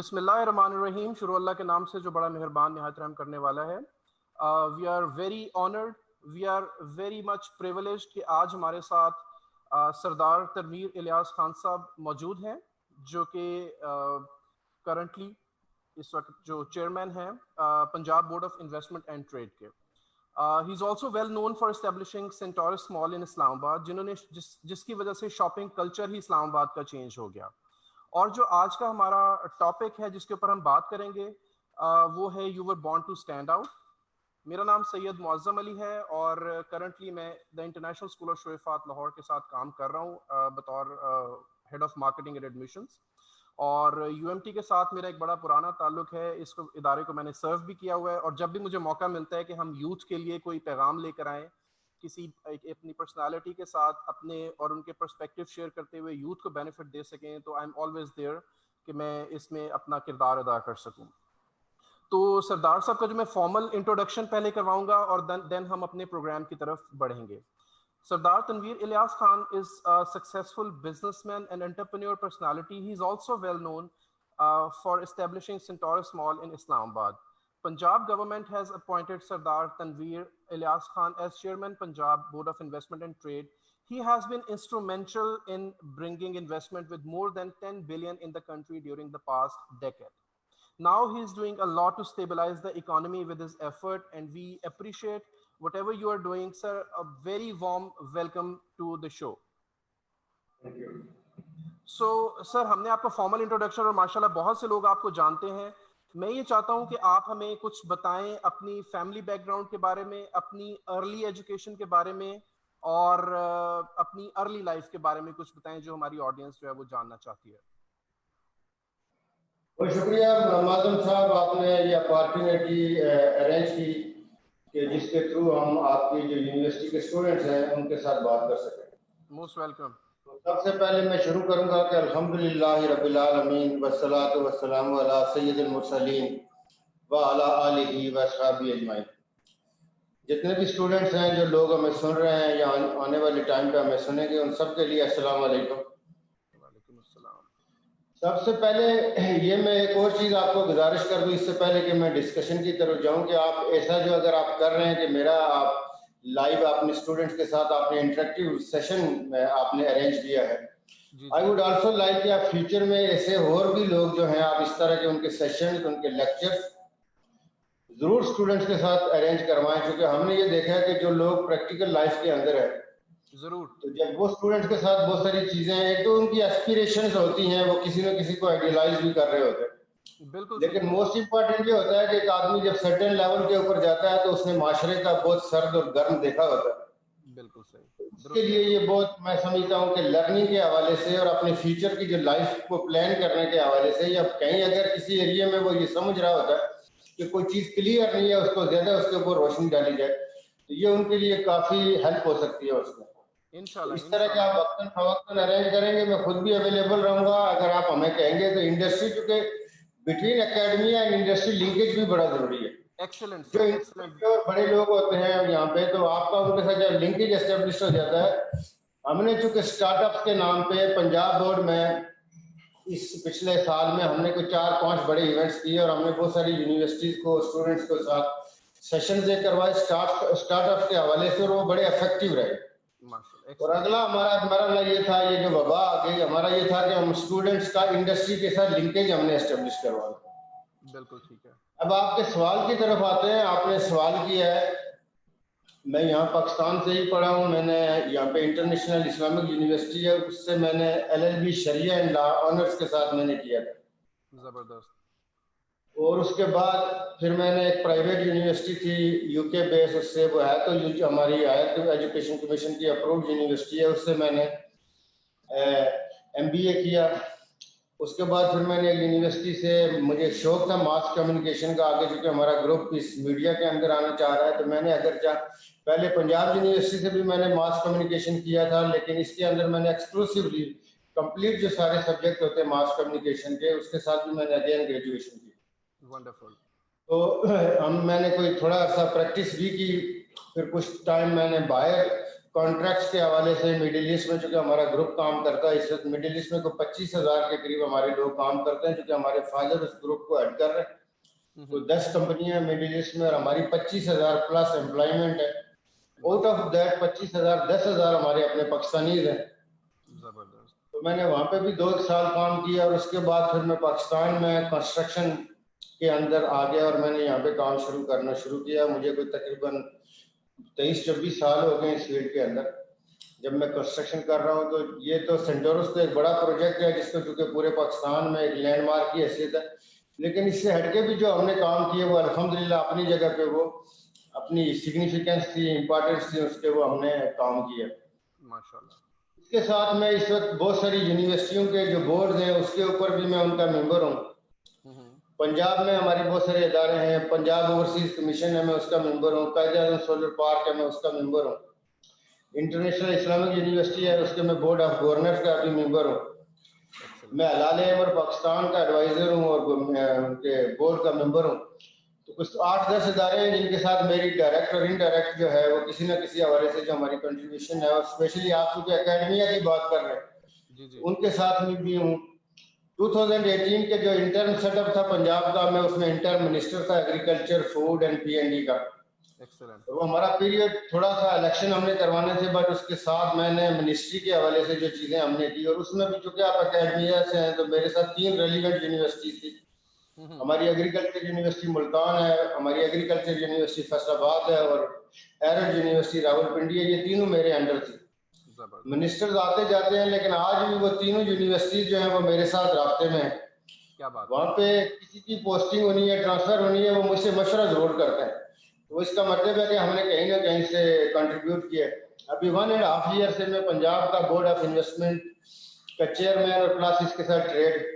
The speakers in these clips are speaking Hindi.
बिस्मिल्लाहिर्रहमानिर्रहीम। शुरू अल्लाह के नाम से जो बड़ा मेहरबान निहायत रहम करने वाला है। We are very honoured, we are very much privileged कि आज हमारे साथ सरदार तनवीर इलियास खान साहब मौजूद हैं, जो कि करंटली इस वक्त जो चेयरमैन हैं Punjab board of investment and trade के। He is also well known for establishing Centaurus mall in Islamabad, जिन्होंने जिसकी वजह से शॉपिंग कल्चर ही इस्लामाबाद का चेंज हो गया। और जो आज का हमारा टॉपिक है जिसके ऊपर हम बात करेंगे वो है you were born to stand out. मेरा नाम सैयद मुअज़्ज़म अली है और करंटली मैं the international school of Choueifat Lahore के साथ काम कर रहा हूँ बतौर head of marketing and admissions. और यूएमटी के साथ मेरा एक बड़ा पुराना ताल्लुक है, इसको इदारे को मैंने सर्व भी किया हुआ है। और जब भी मुझे मौका मिलता है कि हम यूथ के लिए कोई पैगाम लेकर आएँ, किसी अपनी पर्सनालिटी के साथ अपने और उनके पर्सपेक्टिव शेयर करते हुए यूथ को बेनिफिट दे सकें, तो आई एम ऑलवेज देयर कि मैं इसमें अपना किरदार अदा कर सकूं। तो सरदार साहब का जो मैं फॉर्मल इंट्रोडक्शन पहले करवाऊंगा और देन हम अपने प्रोग्राम की तरफ बढ़ेंगे। सरदार Tanveer Ilyas Khan is a successful businessman and entrepreneur personality. He is also well known for establishing Centaurus Mall in Islamabad. Punjab government has appointed Sardar Tanveer Ilyas Khan as Chairman Punjab Board of Investment and Trade. He has been instrumental in bringing investment with more than 10 billion in the country during the past decade. Now he is doing a lot to stabilize the economy with his effort, and we appreciate whatever you are doing, sir. A very warm welcome to the show. Thank you. So, sir, हमने आपका फॉर्मल इंट्रोडक्शन और माशाल्लाह बहुत से लोग आपको जानते हैं। मैं ये चाहता हूं कि आप हमें कुछ बताएं अपनी फैमिली बैकग्राउंड के बारे में, अपनी अर्ली एजुकेशन के बारे में और अपनी अर्ली लाइफ के बारे में कुछ बताएं, जो हमारी ऑडियंस जो है वो जानना चाहती है। बहुत शुक्रिया मुअज़्ज़म साहब, आपने ये अपॉर्चुनिटी अरेंज की कि जिसके थ्रू हम आपकी जो यूनिवर्सिटी के स्टूडेंट्स हैं उनके साथ बात कर सकें। Most welcome. तो सबसे पहले मैं शुरू करूंगा कि अल्हम्दुलिल्लाहि रब्बिल आलमीन वस्सलातु वस्सलामु अला सय्यिदिल मुरसलीन व अला आलिहि व अस्हाबिहि अजमाइन। जितने भी स्टूडेंट्स हैं, जो लोग हमें सुन रहे हैं या आने वाले टाइम पे हमें सुनेंगे, उन सब के लिए अस्सलाम वालेकुम। सबसे पहले ये मैं एक और चीज़ आपको गुजारिश कर दूँ इससे पहले कि मैं डिस्कशन की तरफ जाऊँ, कि आप ऐसा जो अगर आप कर रहे हैं कि मेरा आप लाइव अपने स्टूडेंट्स के साथ आपने इंटरेक्टिव सेशन आपने अरेंज किया है, आई वुड आल्सो लाइक कि आप फ्यूचर में ऐसे और भी लोग जो हैं आप इस तरह के उनके सेशन, उनके लेक्चर्स ज़रूर स्टूडेंट्स के साथ अरेंज करवाएं, क्योंकि हमने ये देखा है कि जो लोग प्रैक्टिकल लाइफ के अंदर है जरूर, तो जब वो स्टूडेंट्स के साथ बहुत सारी चीजें, एक तो उनकी एस्पिरेशंस होती हैं, वो किसी न किसी को आइडियलाइज भी कर रहे होते हैं, बिल्कुल। लेकिन मोस्ट इम्पोर्टेंट ये होता है कि एक आदमी जब सर्टेन लेवल के ऊपर जाता है तो उसने माशरे का बहुत सर्द और गर्म देखा होता है। बिल्कुल सही। उसके लिए ये बहुत, मैं समझता हूँ कि लर्निंग के हवाले से और अपने फ्यूचर की जो लाइफ को प्लान करने के हवाले से, या कहीं अगर किसी एरिया में वो ये समझ रहा होता है कि कोई चीज क्लियर नहीं है, उसको ज्यादा उसके ऊपर रोशनी डाली जाए, तो ये उनके लिए काफी हेल्प हो सकती है उसमें। इंशाल्लाह इस तरह के आप वक्तन फवक्तन अरेंज करेंगे, मैं खुद भी अवेलेबल रहूंगा अगर आप हमें कहेंगे। तो इंडस्ट्री, चूंकि between academy and industry linkage भी बड़ा जरूरी है। एक्सीलेंट। जो बड़े लोग होते हैं यहाँ पे, तो आपका उनके साथ जब लिंकेज एस्टेब्लिश हो जाता है, हमने चूंकि स्टार्टअप के नाम पे पंजाब बोर्ड में इस पिछले साल में हमने कोई 4-5 बड़े इवेंट्स किए और हमने बहुत सारी यूनिवर्सिटीज को, स्टूडेंट्स के साथ सेशन करवाए स्टार्टअप के हवाले से, और वो बड़े इफेक्टिव रहे। और अगला हमारा ये था, ये जो वबा आ गई, हमारा ये था कि हम स्टूडेंट्स का इंडस्ट्री के साथ लिंकेज हमने एस्टेब्लिश करवाया। बिल्कुल ठीक है। अब आपके सवाल की तरफ आते हैं। आपने सवाल किया है, मैं यहाँ पाकिस्तान से ही पढ़ा हूँ, मैंने यहाँ पे इंटरनेशनल इस्लामिक यूनिवर्सिटी है, उससे मैंने LLB शरिया एंड लॉ ऑनर्स के साथ मैंने किया था। जबरदस्त। और उसके बाद फिर मैंने एक प्राइवेट यूनिवर्सिटी थी UK बेस, उससे वो है तो हमारी हायर एजुकेशन कमीशन की अप्रूव्ड यूनिवर्सिटी है, उससे मैंने MBA किया। उसके बाद फिर मैंने यूनिवर्सिटी से, मुझे शौक था मास कम्युनिकेशन का आगे, क्योंकि हमारा ग्रुप इस मीडिया के अंदर आना चाह रहा है, तो मैंने पहले पंजाब यूनिवर्सिटी से भी मैंने मास कम्युनिकेशन किया था, लेकिन इसके अंदर मैंने एक्सक्लूसिवली कंप्लीट जो सारे सब्जेक्ट होते हैं मास कम्युनिकेशन के, उसके साथ भी मैंने अगेन ग्रेजुएशन की। वंडरफुल। तो मैंने कोई थोड़ा सा प्रैक्टिस भी की, फिर कुछ टाइम मैंने बाहर कॉन्ट्रैक्ट्स के हवाले से मिडिल ईस्ट में चूंकि हमारा ग्रुप काम करता है, इस वक्त मिडिल ईस्ट में को 25,000 के करीब हमारे लोग काम करते हैं, क्योंकि हमारे फादर उस ग्रुप को हेड कर रहे हैं। तो 10 कंपनियां मिडिल ईस्ट में और हमारी 25,000 प्लस एम्प्लॉयमेंट है। आउट ऑफ दैट 25,000 10,000 हमारे अपने पाकिस्तानीज हैं। जबरदस्त। तो मैंने वहाँ पे भी 2 साल काम किया और उसके बाद फिर मैं पाकिस्तान में कंस्ट्रक्शन के अंदर आ गया और मैंने यहाँ पे काम करना शुरू किया। मुझे कोई तकरीबन 23-24 साल हो गए इस फील्ड के अंदर जब मैं कंस्ट्रक्शन कर रहा हूँ। तो ये तो सेंटोरस तो एक बड़ा प्रोजेक्ट है जिसको चूंकि पूरे पाकिस्तान में एक लैंडमार्क की हैसियत है, लेकिन इससे हटके भी जो हमने काम किए वो अल्हम्दुलिल्लाह अपनी जगह पे वो अपनी सिग्निफिकेंस थी, इम्पोर्टेंस थी, उसके वो हमने काम किया माशाल्लाह। इसके साथ मैं इस वक्त बहुत सारी यूनिवर्सिटियों के जो बोर्ड हैं उसके ऊपर भी मैं उनका मेंबर हूँ। पंजाब में हमारे बहुत सारे इदारे हैं, पंजाब ओवरसीज कमीशन है, मैं उसका मेंबर हूँ। कायद-ए-आज़म सोलर पार्क है, मैं उसका मेंबर हूँ। इंटरनेशनल इस्लामिक यूनिवर्सिटी है, उसके मैं बोर्ड ऑफ गवर्नर्स का भी मेंबर हूँ। मैं हलाल और पाकिस्तान का एडवाइजर हूँ और उनके बोर्ड का मेंबर हूँ। तो कुछ 8-10 इदारे हैं जिनके साथ मेरी डायरेक्ट और इनडायरेक्ट जो है वो किसी न किसी हवाले से जो हमारी कंट्रीब्यूशन है, और स्पेशली आप चूंकि एकेडमिया की बात कर रहे हैं उनके साथ में भी हूँ। 2018 के जो इंटर्म सेटअप था पंजाब का, मैं उसमें इंटर्म मिनिस्टर था एग्रीकल्चर, फूड एंड P&D का। एक्सीलेंट। तो वो हमारा पीरियड थोड़ा सा इलेक्शन हमने करवाने थे, बट उसके साथ मैंने मिनिस्ट्री के हवाले से जो चीजें हमने की, और उसमें भी चूंकि आप एकेडमिया से हैं तो मेरे साथ 3 रेलिवेंट यूनिवर्सिटी थी। हमारी एग्रीकल्चर यूनिवर्सिटी मुल्तान है, हमारी एग्रीकल्चर यूनिवर्सिटी फैसलाबाद है और एरल यूनिवर्सिटी रावलपिंडी है। ये तीनों मेरे अंडर थी। मिनिस्टर्स आते जाते हैं, लेकिन आज भी वो तीनों यूनिवर्सिटी जो है वो मेरे साथ राब्ते में है। क्या बात। वहाँ पे किसी की पोस्टिंग होनी है, ट्रांसफर होनी है, वो मुझसे मशवरा जरूर करते हैं। तो इसका मतलब है कि हमने कहीं ना कहीं से कंट्रीब्यूट किया। अभी 1.5 ईयर से मैं पंजाब का बोर्ड ऑफ इन्वेस्टमेंट का चेयरमैन और प्लस इसके साथ ट्रेड,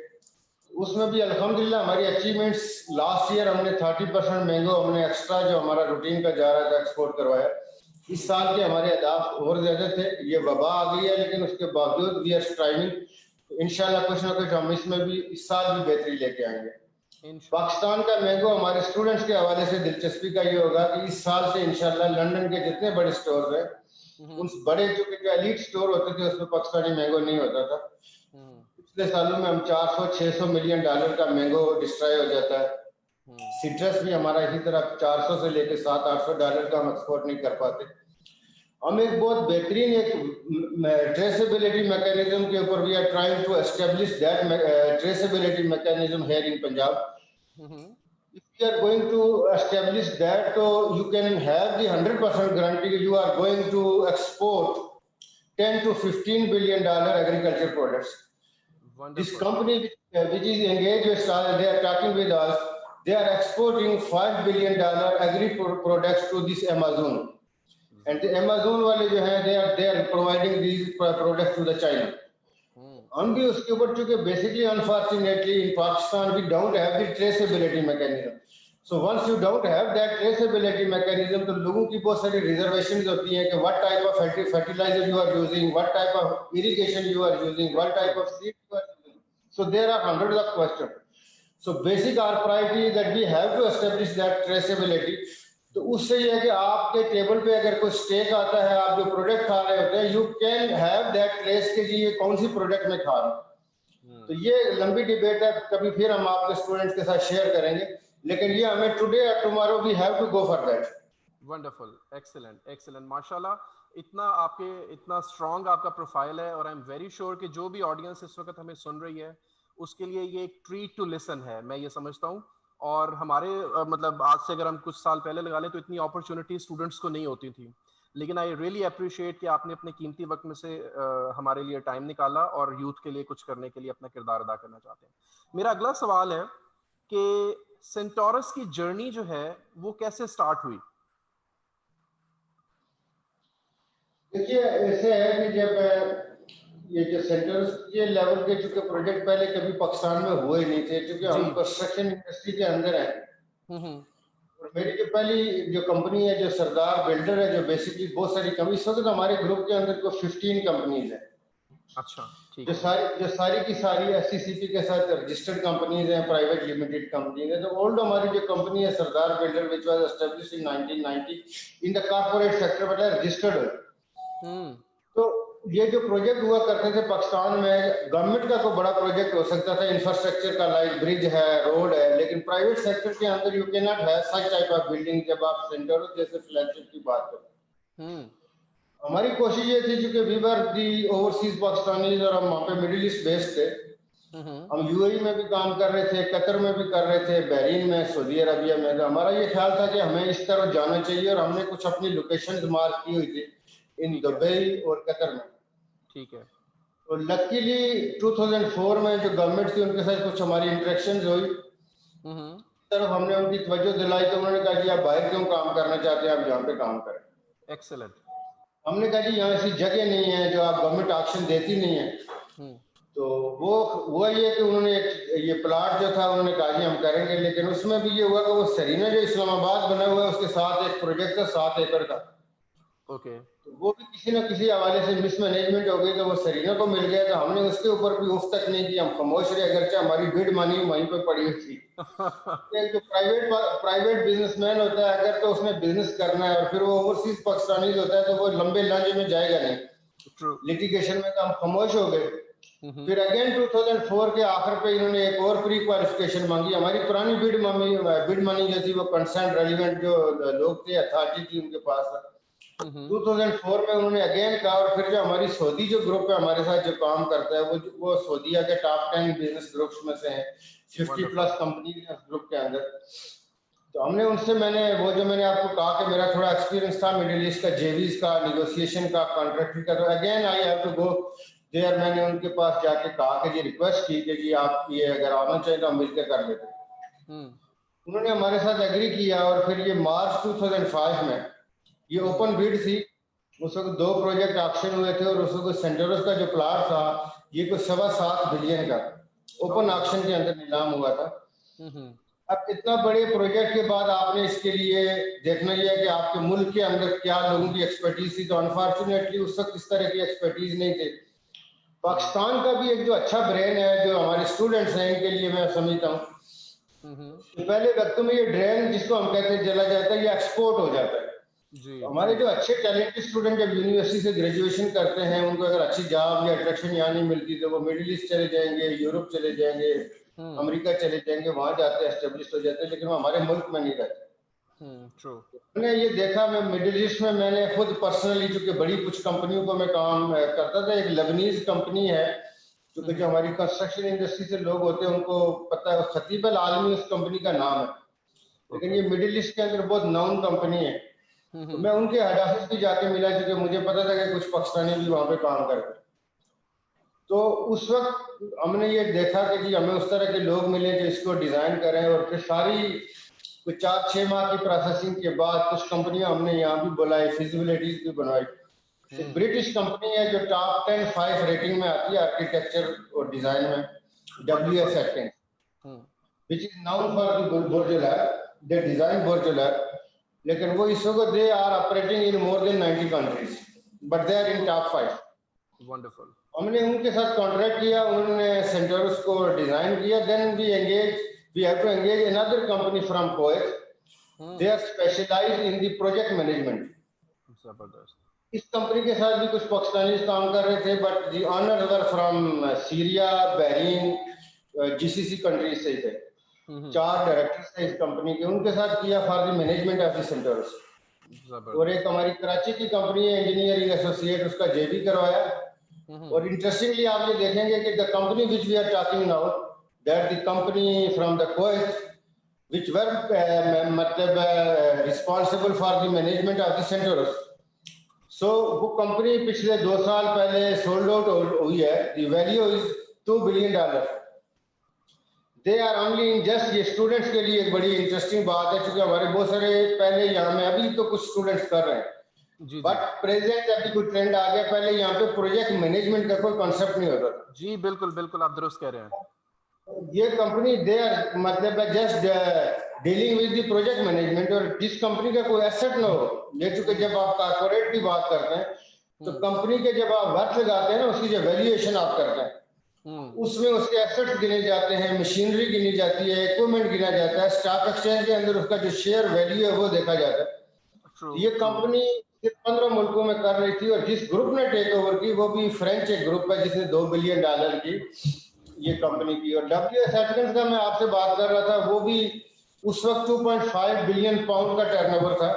उसमें भी अल्हम्दुलिल्लाह हमारी अचीवमेंट्स। लास्ट ईयर हमने 30% मैंगो हमने एक्स्ट्रा जो हमारा रूटीन का जा रहा था एक्सपोर्ट करवाया। इस साल के हमारे अहदाफ और ज्यादा थे, ये वबा आ गई है, लेकिन उसके बावजूद वी आर स्ट्राइविंग। इंशाल्लाह कुछ ना कुछ हम इसमें भी इस साल भी बेहतरी लेके आएंगे। पाकिस्तान का मैंगो हमारे स्टूडेंट्स के हवाले से दिलचस्पी का ये होगा कि इस साल से इंशाल्लाह लंदन के जितने बड़े स्टोर हैं, उन बड़े जो एलीट स्टोर होते थे उसमें पाकिस्तानी मैंगो नहीं होता था। पिछले सालों में हम 400-600 मिलियन डॉलर का मैंगो डिस्ट्रॉय हो जाता है। सिट्रस भी हमारा इसी तरह 400 से लेकर 700-800 डॉलर का हम एक्सपोर्ट नहीं कर पाते। हम एक बहुत बेहतरीन एक ट्रेसेबिलिटी मैकेनिज्म के ऊपर we are trying to establish that traceability mechanism here in Punjab. If you are going to establish that, so you can have the 100% guarantee you are going to export 10 to 15 billion dollar agriculture products. Wonderful. This company which is engaged with us, they are talking with us. They are exporting 5 billion dollar agri products to this Amazon, and the Amazon वाले जो हैं they are providing these products to the China. हम भी उसके ऊपर चूंकि basically unfortunately in Pakistan we don't have the traceability mechanism. So once you don't have that traceability mechanism, तो लोगों की बहुत सारी रिजर्वेशंस होती हैं कि what type of fertilizer you are using, what type of irrigation you are using, what type of seed you are using. So there are hundreds of question. So basic our priority that we have to establish that traceability. तो उससे ये है कि आपके टेबल पे अगर कोई स्टेक आता है, आप जो प्रोडक्ट खा रहे होते हैं, you can have that trace के जी ये कौन सी प्रोडक्ट में खा रहे हैं। तो ये लंबी डिबेट है, कभी फिर हम आपके स्टूडेंट्स के साथ शेयर करेंगे, लेकिन ये हमें टुडे और tomorrow we have to go for that. Wonderful, excellent, excellent, माशाल्लाह। इतना स्ट्रॉन्ग आपका प्रोफाइल है, और आई एम वेरी श्योर कि जो भी ऑडियंस इस वक्त हमें सुन रही है उसके लिए ये एक ट्रीट टू लिसन है, मैं ये समझता हूँ। और हमारे मतलब आज से अगर हम कुछ साल पहले लगा लें तो इतनी अपॉर्चुनिटी स्टूडेंट्स को नहीं होती थी, लेकिन आई रियली अप्रिशिएट कि आपने अपने कीमती वक्त में से हमारे लिए टाइम निकाला और यूथ के लिए कुछ करने के लिए अपना किरदार अदा करना चाहते हैं। मेरा अगला सवाल है कि सेंटोरस की जर्नी जो है वो कैसे स्टार्ट हुई? देखिए ऐसे है कि जब ये जो सेंटर्स के लेवल के चूंकि प्रोजेक्ट पहले कभी पाकिस्तान में हुए नहीं थे, क्योंकि हम कंस्ट्रक्शन इंडस्ट्री के अंदर हैं। और मेरी जो पहली जो कंपनी है जो सरदार बिल्डर है, जो बेसिकली बहुत सारी कंपनी, इस वक्त हमारे ग्रुप के अंदर को 15 कंपनीज है। अच्छा, ठीक जो सारी की सारी SCCP के साथ रजिस्टर्ड कंपनीज हैं, प्राइवेट लिमिटेड कंपनीज है। तो ओल्ड हमारी जो कंपनी है Sardar builder which was established in 1990 in the corporate sector, but registered. तो ये जो प्रोजेक्ट हुआ करते थे पाकिस्तान में, गवर्नमेंट का कोई बड़ा प्रोजेक्ट हो सकता था, इंफ्रास्ट्रक्चर का, लाइक ब्रिज है, रोड है, लेकिन प्राइवेट सेक्टर के अंदर you can not have such type of building जब आप सेंटर जैसे फ्लैगशिप की बात करें। हमारी कोशिश ये थी, क्योंकि we were the overseas Pakistanis और हम वहाँ पे मिडिल ईस्ट बेस्ड थे। हम यूएई में भी काम कर रहे थे, कतर में भी कर रहे थे, बहरीन में, सऊदी अरबिया में। तो हमारा ये ख्याल था कि हमें इस तरफ जाना चाहिए, और हमने कुछ अपनी लोकेशन मार्क की हुई थी इन दुबई और कतर में। ठीक है। तो लकीली 2004 में जो गवर्नमेंट थी उनके साथ कुछ हमारी इंटरेक्शन हुई, तरफ हमने उनकी तवज्जो दिलाई, तो उन्होंने कहा कि आप बाहर क्यों काम करना चाहते हैं, आप यहाँ पे काम करें। एक्सेलेंट। हमने कहा जी यहाँ ऐसी जगह नहीं है, जो आप गवर्नमेंट ऑक्शन देती नहीं है। तो वो ये कि उन्होंने ये प्लाट जो था उन्होंने कहा जी हम करेंगे, लेकिन उसमें भी ये हुआ कि वो सरीना जो इस्लामाबाद बना हुआ है उसके साथ एक प्रोजेक्ट था 7 एकड़ का। ओके। तो वो भी किसी न किसी हवाले से मिसमैनेजमेंट हो गई, तो वो सरीना को मिल गया। तो हमने उसके ऊपर भी उफ तक नहीं की, हम खामोश रहे, अगरचे हमारी बिड मनी वहीं पर पड़ी हुई थी। जो प्राइवेट बिजनेसमैन होता है, अगर तो उसने बिजनेस करना है और फिर वो ओवरसीज पाकिस्तानीज होता है, तो वो लंबे लांजे में जाएगा नहीं, लिटिगेशन में। तो हम खामोश हो गए। फिर अगेन 2004 के आखिर पे इन्होंने एक और प्री क्वालिफिकेशन मांगी। हमारी पुरानी बिड मनी जो थी वो कंसर्न रेलिवेंट जो लोग थे, अथॉरिटी थी उनके पास। 2004 में उन्होंने अगेन कहा, और फिर जो हमारी सऊदी जो ग्रुप है हमारे साथ जो काम करता है, वो सऊदीया के टॉप 10 बिजनेस ग्रुप्स में से है, 50+ कंपनी है ग्रुप के अंदर। तो हमने उनसे मैंने आपको कहा कि मेरा थोड़ा एक्सपीरियंस था मिडिल ईस्ट का, जेवीज का, नेगोशिएशन का, कॉन्ट्रैक्ट का। तो again I have to go there. मैंने उनके पास जाके कहा कि ये रिक्वेस्ट की कि जी आप ये अगर आना चाहिए तो हम मिलकर कर लेते। उन्होंने हमारे साथ एग्री किया, और फिर ये मार्च 2005 में ये ओपन बिड थी। उस वक्त 2 प्रोजेक्ट ऑक्शन हुए थे, और उस वक्त सेंटरोस का जो प्लाट था ये कुछ 7.25 बिलियन का ओपन ऑक्शन के अंदर नीलाम हुआ था। अब इतना बड़े प्रोजेक्ट के बाद आपने इसके लिए देखना यह है कि आपके मुल्क के अंदर क्या लोगों की एक्सपर्टीज थी। तो अनफॉर्चुनेटली उस वक्त इस तरह की एक्सपर्टीज नहीं थे। पाकिस्तान का भी एक जो अच्छा ब्रेन है, जो हमारे स्टूडेंट्स हैं, इनके लिए मैं समझता हूँ पहले वक्त में ये ड्रेन जिसको हम कहते हैं चला जाता है, ये एक्सपोर्ट हो जाता है। तो हमारे जो अच्छे टैलेंटेड स्टूडेंट जब यूनिवर्सिटी से ग्रेजुएशन करते हैं, उनको अगर अच्छी जॉब या अट्रैक्शन यहाँ नहीं मिलती, तो वो मिडिल ईस्ट चले जाएंगे, यूरोप चले जाएंगे, अमेरिका चले जाएंगे, वहां जाते हैं, एस्टेब्लिश हो जाते हैं, लेकिन वो हमारे मुल्क में नहीं रहते। मैंने ये देखा, मैं मिडिल ईस्ट में मैंने खुद पर्सनली, चूंकि बड़ी कुछ कंपनियों को मैं काम करता था। एक लेबनीज कंपनी है, क्योंकि जो हमारी कंस्ट्रक्शन इंडस्ट्री से लोग होते हैं उनको पता है, खतीब अल आलमी उस कंपनी का नाम है, लेकिन ये मिडिल ईस्ट के अंदर बहुत नाउन कंपनी है। तो मैं उनके हेड ऑफिस भी जाके मिला, क्योंकि मुझे पता था कि कुछ पाकिस्तानी भी वहां पे काम करते हैं। तो उस वक्त हमने ये देखा कि जी हमें उस तरह के लोग मिले जो इसको डिजाइन करें, और फिर सारी कुछ 4-6 माह की प्रोसेसिंग के बाद कुछ कंपनियां हमने यहाँ भी बुलाई, फिजिबिलिटीज भी बनवाई। एक ब्रिटिश कंपनी है जो टॉप 10 रेटिंग में आती है आर्किटेक्चर और डिजाइन में, WS Acting, which is known for the Burj Al Arab. They design Burj Al Arab, लेकिन वो इस वक्त they are operating in more than 90 countries, but they are in top 5. Wonderful. हमने उनके साथ कॉन्ट्रैक्ट किया, उन्होंने सेंटर्स को डिजाइन किया। Then we have to engage another company from Kuwait. They are specialized in the project management. जबरदस्त। इस कंपनी के साथ भी कुछ पाकिस्तानी काम कर रहे थे, but the honours were from Syria, Bahrain, GCC countries से थे। 4 डायरेक्टर्स थे इस कंपनी के, उनके साथ किया for the management of the centres. और एक हमारी कराची की कंपनी है इंजीनियरिंग एसोसिएट, उसका JV करवाया। और इंटरेस्टिंगली आप ये देखेंगे कि the company which we are talking now, that the company from the Kuwait which were मतलब responsible for the management of the centres. So वो कंपनी पिछले 2 साल पहले सोल्ड आउट हुई है। The value is $2 billion. They are only in just, ये स्टूडेंट्स के लिए एक बड़ी इंटरेस्टिंग बात है, क्योंकि हमारे बहुत सारे पहले यहाँ में अभी तो कुछ स्टूडेंट्स कर रहे हैं, बट प्रेजेंट अभी कोई ट्रेंड आ गया। पहले यहाँ पे प्रोजेक्ट मैनेजमेंट का कोई कॉन्सेप्ट नहीं होता था। जी बिल्कुल बिल्कुल, आप दुरुस्त कह रहे हैं। ये कंपनी दे आर मतलब just dealing with the project management, और जिस कंपनी का कोई एसेट ना हो, ये चूंकि जब आप कॉर्पोरेट की बात करते हैं तो कंपनी के जब आप वर्थ लगाते हैं ना, उसकी जो वैल्यूएशन आप करते हैं, उसमें उसके एसेट्स गिने जाते हैं, मशीनरी गिनी जाती है, इक्विपमेंट गिना जाता है, स्टॉक एक्सचेंज के अंदर उसका जो शेयर वैल्यू है वो देखा जाता है। ये कंपनी ये 15 मुल्कों में कर रही थी, और जिस ग्रुप ने टेक ओवर की वो भी फ्रेंच एक ग्रुप है जिसने $2 बिलियन की ये कंपनी की। और WS एटकिंस का मैं आपसे बात कर रहा था, वो भी उस वक्त 2.5 बिलियन पाउंड का टर्नओवर था।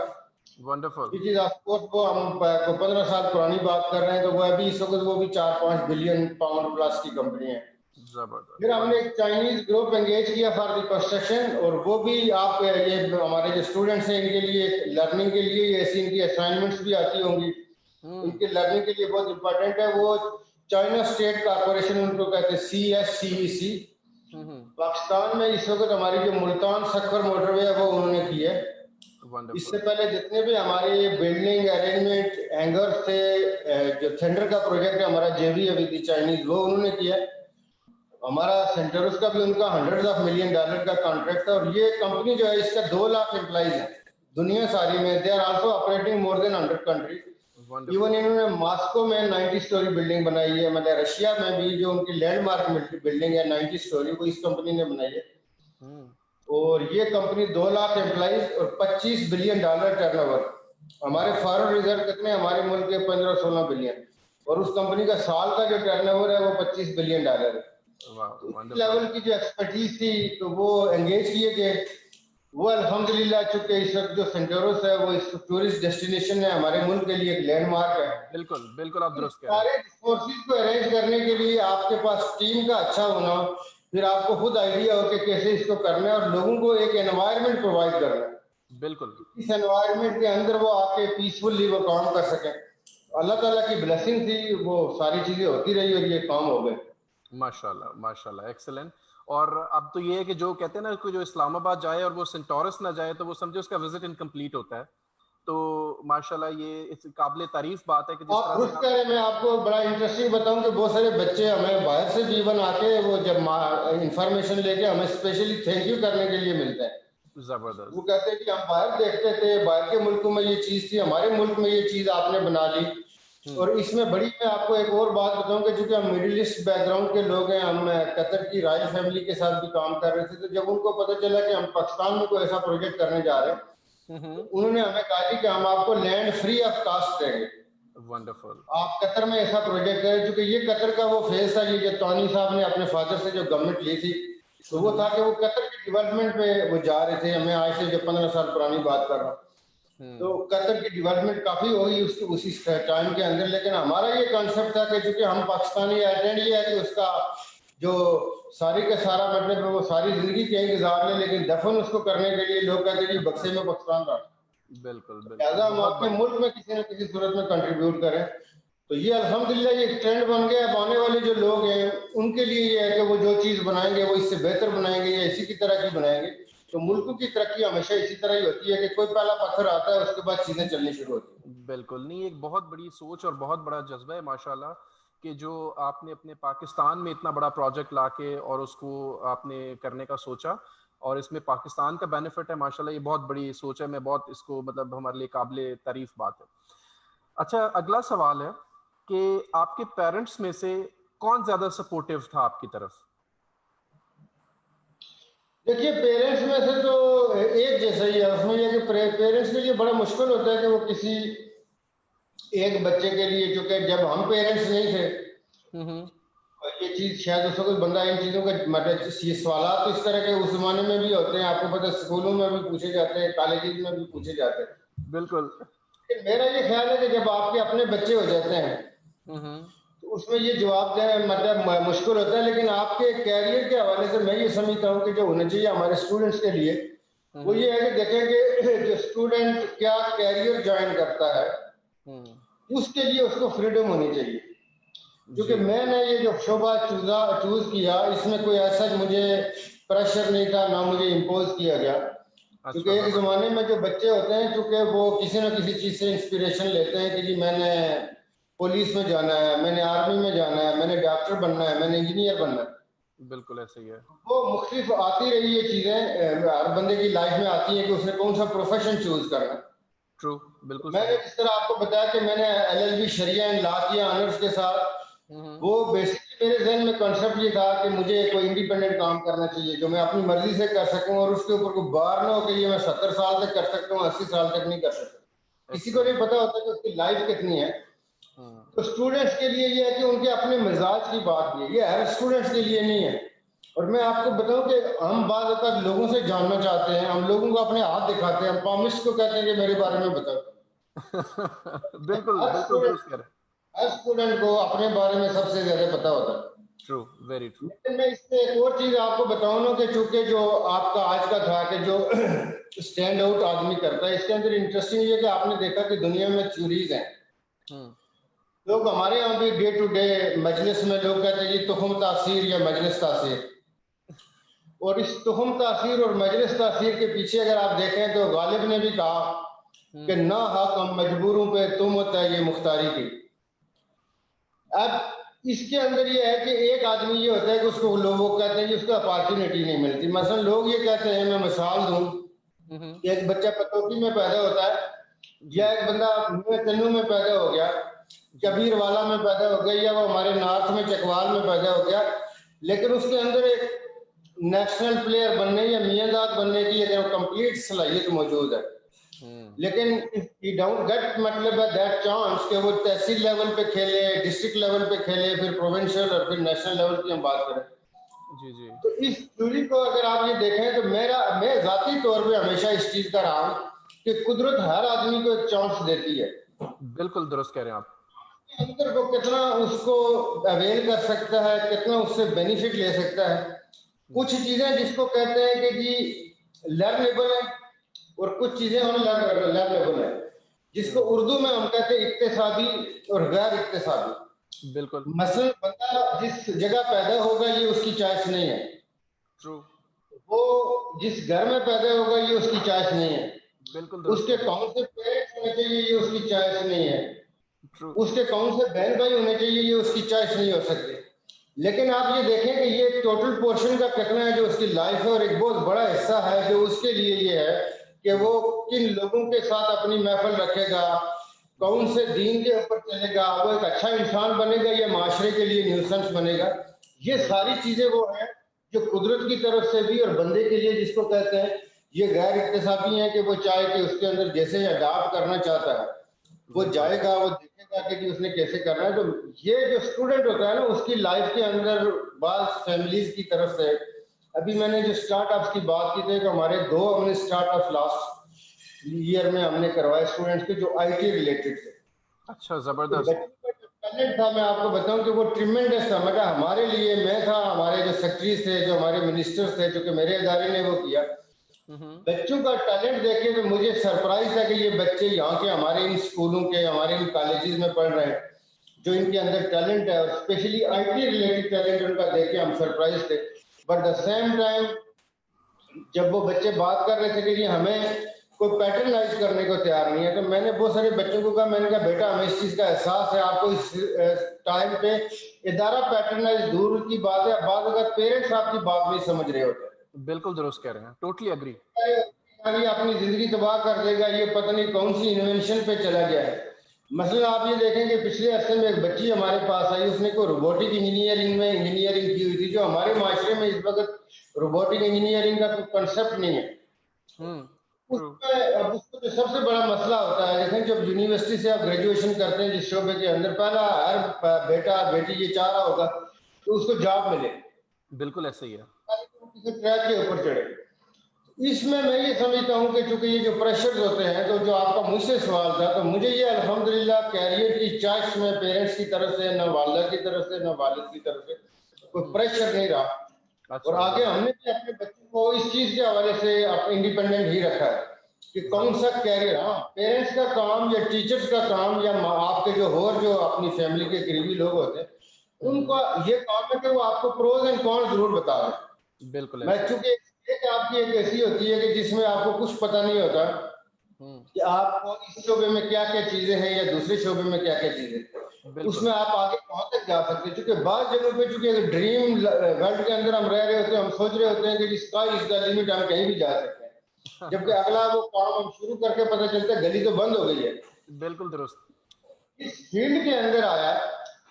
वंडरफुल। ये चीज आपको, वो हम 15 साल पुरानी बात कर रहे हैं, तो वो अभी इस वक्त वो भी 4-5 बिलियन पाउंड प्लस की कंपनी है। जबरदस्त। फिर हमने एक चाइनीज ग्रुप एंगेज किया फॉर द कंस्ट्रक्शन, और वो भी आप ये हमारे जो स्टूडेंट्स हैं इनके लिए लर्निंग के लिए ऐसी इनकी असाइनमेंट्स भी आती होंगी, इनके लर्निंग के लिए बहुत इंपॉर्टेंट है। वो चाइना स्टेट कॉर्पोरेशन उनको कहते हैं, CSCEC। पाकिस्तान में इस वक्त हमारी जो मुल्तान सक्कर मोटरवे है वो उन्होंने की है। इससे पहले जितने भी हमारे बिल्डिंग अरेंजमेंट हैंगर थे, जो थंडर का प्रोजेक्ट है हमारा JV अभी थी चाइनीज, वो उन्होंने किया। हमारा सेंटरोस का भी उनका $100 ऑफ मिलियन का कॉन्ट्रैक्ट था। और ये कंपनी जो है इसका 2 लाख एम्प्लॉइज है दुनिया सारी में। They are also operating more than 100 country. Even इन्होंने मॉस्को में 90 स्टोरी बिल्डिंग बनाई है। मतलब रशिया में भी जो उनकी लैंडमार्क बिल्डिंग है 90 स्टोरी, वो इस कंपनी ने बनाई है। और ये कंपनी 2 लाख एम्प्लॉइज और $25 बिलियन टर्नओवर। हमारे फॉरेन रिजर्व कितने, हमारे मुल्क के 15-16 बिलियन, और उस कंपनी का साल का जो टर्नओवर है वो $25 बिलियन है। तो इस लेवल की जो एक्सपर्टीज थी तो वो एंगेज किए गए। वो अल्हम्दुलिल्लाह चूंकि इस वक्त जो सेंटरोस है वो इस टूरिस्ट डेस्टिनेशन है, हमारे मुल्क के लिए एक लैंडमार्क है। बिल्कुल बिल्कुल, आप दुरुस्त कह रहे हैं। सारे रिसोर्सेज को अरेंज करने के लिए आपके पास टीम का अच्छा होना, फिर आपको खुद आइडिया हो कि कैसे इसको करना है, और लोगों को एक एनवायरनमेंट प्रोवाइड करना है। बिल्कुल, इस एनवायरनमेंट के अंदर वो आके पीसफुली वो काम कर सके। अल्लाह ताला की ब्लेसिंग थी, वो सारी चीजें होती रही और ये काम हो गए। माशाल्लाह माशाल्लाह, एक्सीलेंट। और अब तो ये है कि जो कहते हैं ना कि जो इस्लामाबाद जाए और वो सेंटोरस ना जाए तो वो समझे उसका विजिट इनकम्प्लीट होता है। तो माशाल्लाह ये इस काबिल तारीफ बात है कि जिस तरह से आप मैं आपको बड़ा इंटरेस्टिंग बताऊं कि बहुत सारे बच्चे हमें बाहर से भी इवन आके वो जब इंफॉर्मेशन लेके हमें स्पेशली थैंक यू करने के लिए मिलता है। जबरदस्त। वो कहते हैं कि हम बाहर देखते थे, बाहर के मुल्कों में ये चीज थी, हमारे मुल्क में ये चीज आपने बना ली। और इसमें बड़ी मैं आपको एक और बात बताऊं कि चूंकि हम मिडिल ईस्ट बैकग्राउंड के लोग हैं, हम कतर की रॉयल फैमिली के साथ भी काम कर रहे थे, तो जब उनको पता चला कि हम पाकिस्तान में कोई ऐसा प्रोजेक्ट करने जा रहे हैं, तो उन्होंने हमें कहा कि हम आपको लैंड फ्री ऑफ कास्ट देंगे। वंडरफुल। आप कतर में ऐसा प्रोजेक्ट करें, क्योंकि ये कतर का वो फेज था, ये जो टॉनी साहब ने अपने फादर से जो गवर्नमेंट ली थी, तो वो था कि वो कतर के डेवलपमेंट पे वो जा रहे थे। मैं आज से जो 15 साल पुरानी बात कर रहा हूँ, तो कतर की डेवलपमेंट काफी होगी उसी टाइम के अंदर। लेकिन हमारा ये कॉन्सेप्ट था कि चूंकि हम पाकिस्तानी आइडेंटिटी ये है कि उसका जो सारी का सारा मतलब वो सारी जिंदगी कहीं गुजार ले, लेकिन दफन उसको करने के लिए लोग कहते हैं कि बक्से में पाकिस्तान रहा। बिल्कुल लिहाजा हम अपने मुल्क में किसी न किसी सूरत में कंट्रीब्यूट करें। तो ये अल्हम्दुलिल्लाह ये ट्रेंड बन गया। अब आने वाले जो लोग हैं उनके लिए ये है कि वो जो चीज बनाएंगे वो इससे बेहतर बनाएंगे या इसी की तरह की बनाएंगे। तो मुल्कों की तरक्की हमेशा इसी तरह ही होती है कि कोई पहला पत्थर आता है, उसके बाद चीजें चलनी शुरू होती है। बिल्कुल नहीं, एक बहुत बड़ी सोच और बहुत बड़ा जज्बा है माशाल्लाह कि जो आपने अपने पाकिस्तान में इतना बड़ा प्रोजेक्ट लाके और उसको आपने करने का सोचा, और इसमें पाकिस्तान का बेनिफिट है माशाल्लाह। ये बहुत बड़ी सोच है, मैं बहुत इसको मतलब हमारे लिए काबिल तारीफ बात है। अच्छा, अगला सवाल है कि आपके पेरेंट्स में से कौन ज्यादा सपोर्टिव था आपकी तरफ? देखिए, पेरेंट्स में से तो एक जैसा ही है। उसमें यह कि पेरेंट्स के लिए बड़ा मुश्किल होता है कि वो किसी एक बच्चे के लिए, चूंकि जब हम पेरेंट्स नहीं थे, ये चीज शायद उसको कोई बंदा इन चीजों का मतलब ये सवाल तो इस तरह के उस जमाने में भी होते हैं, आपको पता है, स्कूलों में भी पूछे जाते हैं, कॉलेज में भी पूछे जाते हैं। बिल्कुल। मेरा ये ख्याल है कि जब आपके अपने बच्चे हो जाते हैं तो उसमें ये जवाब देना मतलब मुश्किल होता है। लेकिन आपके कैरियर के हवाले से मैं ये समझता हूँ कि जो होना चाहिए हमारे स्टूडेंट्स के लिए वो ये है कि देखें कि जो स्टूडेंट क्या कैरियर ज्वाइन करता है उसके लिए उसको फ्रीडम होनी चाहिए। क्योंकि मैंने ये जो शोबा चूज किया, इसमें कोई ऐसा मुझे प्रेशर नहीं था, ना मुझे इम्पोज किया गया। क्योंकि एक जमाने में जो बच्चे होते हैं, क्योंकि वो किसी न किसी चीज से इंस्पिरेशन लेते हैं कि जी मैंने पुलिस में जाना है, मैंने आर्मी में जाना है, मैंने डॉक्टर बनना है, मैंने इंजीनियर बनना है। बिल्कुल ऐसे ही है। वो मुख्तलिफ आती रही ये चीजें हर बंदे की लाइफ में आती है कि उसने कौन सा प्रोफेशन चूज करना। ट्रू, बिल्कुल। मैंने जिस तरह आपको बताया कि मैंने LLB शरिया एंड लॉ किया ऑनर्स के साथ, वो बेसिकली मेरे जहन में कॉन्सेप्ट ये था कि मुझे कोई इंडिपेंडेंट काम करना चाहिए जो मैं अपनी मर्जी से कर सकूं, और उसके ऊपर कोई बार ना हो कि ये मैं 70 साल तक कर सकता हूँ, 80 साल तक नहीं कर सकता। किसी को नहीं पता होता कि उसकी लाइफ कितनी है। तो स्टूडेंट्स के लिए ये है कि उनके अपने मिजाज की बात भी है, ये हर स्टूडेंट्स के लिए नहीं है। और मैं आपको बताऊं कि हम बात तक लोगों से जानना चाहते हैं, हम लोगों को अपने हाथ दिखाते हैं, हम पामिस्ट को कहते हैं कि मेरे बारे में बताओ। बिल्कुल हर बिल्कुल स्टूडेंट दुरुस्त कह रहे हैं। हर स्टूडेंट को अपने बारे में सबसे ज्यादा पता होता है। True, very true. लेकिन मैं इसमें एक और चीज आपको बताऊं ना कि चूंकि जो आपका आज का था कि जो स्टैंड आउट आदमी करता है, इसके अंदर इंटरेस्टिंग ये कि आपने देखा कि दुनिया में थ्योरीज हैं। लोग हमारे यहाँ भी डे टू डे मजलिस में लोग कहते हैं जी तुखम तासीर या मजलिस तासीर, और इस तुखम तासीर और मजलिस तासीर के पीछे अगर आप देखें तो गालिब ने भी कहा कि ना हक हम मजबूरों पे तुम होता है ये मुख्तारी की। अब इसके अंदर ये है कि एक आदमी ये होता है कि उसको लोग कहते हैं कि उसको अपॉर्चुनिटी नहीं मिलती। मसलन लोग ये कहते हैं, मैं मिसाल दूं कि एक बच्चा पतोकी में पैदा होता है या एक बंदा तन्नू में पैदा हो गया, कबीर वाला में पैदा हो गया, या वो हमारे नॉर्थ में चकवाल में पैदा हो गया, लेकिन उसके अंदर एक नेशनल प्लेयर बनने या मियांदाद बनने की अगर कंप्लीट सलाहियत मौजूद है, लेकिन ही डोंट गेट मतलब दैट चांस कि वो तहसील लेवल पे खेले, डिस्ट्रिक्ट लेवल पे खेले, फिर प्रोविंशियल और फिर नेशनल लेवल की हम बात करें। जी जी। तो इस थ्योरी को अगर आप ये देखें तो मैं जाती तौर पे हमेशा इस चीज का रहा हूं कि कुदरत हर आदमी को एक चांस देती है। बिल्कुल दुरुस्त कह रहे हैं आप। अंदर को कितना उसको अवेल कर सकता है, कितना उससे बेनिफिट ले सकता है। कुछ चीजें जिसको कहते हैं कि जी लर्नेबल है और कुछ चीजें अनलर्नेबल है, जिसको उर्दू में हम कहते हैं इक्तिसाबी और गैर इक्तिसाबी। बिल्कुल। मसलन बंदा जिस जगह पैदा होगा ये उसकी चॉइस नहीं है। ट्रू। वो जिस घर में पैदा होगा ये उसकी चॉइस नहीं है। बिल्कुल उसके कौन से पेरेंट्स होने चाहिए ये उसकी चॉइस नहीं है। ट्रू। उसके कौन से बहन भाई होने चाहिए ये उसकी चॉइस नहीं हो सकती। लेकिन आप ये देखें कि ये टोटल पोर्शन का कितना है जो उसकी लाइफ है, और एक बहुत बड़ा हिस्सा है जो उसके लिए ये है कि वो किन लोगों के साथ अपनी महफिल रखेगा, कौन से दीन के ऊपर चलेगा, वो एक अच्छा इंसान बनेगा या माशरे के लिए न्यूसेंस बनेगा। ये सारी चीजें वो हैं जो कुदरत की तरफ से भी और बंदे के लिए जिसको कहते हैं ये गैर इक्तिसाबी है कि वो चाहे कि उसके अंदर जैसे अडॉप्ट करना चाहता है वो जाएगा, वो देखेगा कि उसने कैसे करना है। तो ये जो स्टूडेंट होता है ना उसकी लाइफ के अंदर बाज फैमिलीज की तरफ से, अभी मैंने जो स्टार्टअप्स की बात की थी तो हमारे 2 हमने स्टार्टअप्स लास्ट ईयर में हमने करवाए स्टूडेंट्स के जो आईटी रिलेटेड थे। अच्छा, जबरदस्त। टैलेंट था, मैं आपको बताऊं कि वो ट्रिमेंडस था। मतलब हमारे लिए मैं था, हमारे जो सेक्रेटरीज थे, जो हमारे मिनिस्टर्स थे, जो कि मेरे इदारे ने वो किया, बच्चों का टैलेंट देखे तो मुझे सरप्राइज था कि ये बच्चे यहाँ के हमारे इन स्कूलों के, हमारे इन कॉलेजेस में पढ़ रहे हैं, जो इनके अंदर टैलेंट है, और स्पेशली आईटी रिलेटेड टैलेंट उनका देख के हम सरप्राइज थे। बट द सेम टाइम जब वो बच्चे बात कर रहे थे कि ये हमें कोई पैटर्नाइज करने को तैयार नहीं है, तो मैंने बहुत सारे बच्चों को कहा, मैंने कहा बेटा हमें इस चीज का एहसास है, आपको इस टाइम पे इदारा पैटर्नाइज दूर की बात है, बाद अगर पेरेंट्स आपकी बात नहीं समझ रहे होते। बिल्कुल दुरुस्त कह रहे हैं, टोटली एग्री। अपनी जिंदगी तबाह कर देगा, ये पता नहीं कौन सी इन्वेंशन पे चला गया है। मसला आप ये देखेंगे पिछले हफ्ते में एक बच्ची हमारे पास आई, उसने कोई रोबोटिक इंजीनियरिंग में इंजीनियरिंग की हुई थी, जो हमारे माशरे में इस वक्त रोबोटिक इंजीनियरिंग का कोई कंसेप्ट नहीं है। अब उसको जो सबसे बड़ा मसला होता है, देखें जब यूनिवर्सिटी से आप ग्रेजुएशन करते हैं जिस शोबे के अंदर, पहला हर बेटा बेटी ये चाह रहा होगा कि उसको जॉब मिले। बिल्कुल ऐसे ही है। किसी ट्रैक के ऊपर चढ़े। इसमें मैं ये समझता हूँ कि चूंकि ये जो प्रेशर्स होते हैं, तो जो आपका मुझसे सवाल था, तो मुझे ये अल्हम्दुलिल्लाह कैरियर की चॉइस में पेरेंट्स की तरफ से, न वालिदा की तरफ से, न वालिद की तरफ से कोई प्रेशर नहीं रहा। और आगे हमने भी अपने बच्चों को इस चीज के हवाले से इंडिपेंडेंट ही रखा है कि कौन सा कैरियर। हाँ, पेरेंट्स का काम या टीचर्स का काम या आपके जो और जो अपनी फैमिली के करीबी लोग होते हैं, उनका ये काम है कि वो आपको प्रोज एंड कॉन्स जरूर बता दें। बिल्कुल। मैं चूंकि आपकी एक ऐसी होती है कि जिसमें आपको कुछ पता नहीं होता कि आपको इस शोबे में क्या क्या चीजें हैं या दूसरे शोबे में क्या क्या चीजें, उसमें आप आगे कहां तक जा सकते हैं। क्योंकि बाद जगहों पे चूंकि ड्रीम वर्ल्ड के अंदर हम रह रहे होते हैं, हम सोच रहे होते हैं कि स्काई इज द लिमिट, हम कहीं भी जा सकते हैं, जबकि अगला वो काम हम शुरू करके पता चलता है गली तो बंद हो गई है। बिल्कुल दुरुस्त। इस फील्ड के अंदर आया,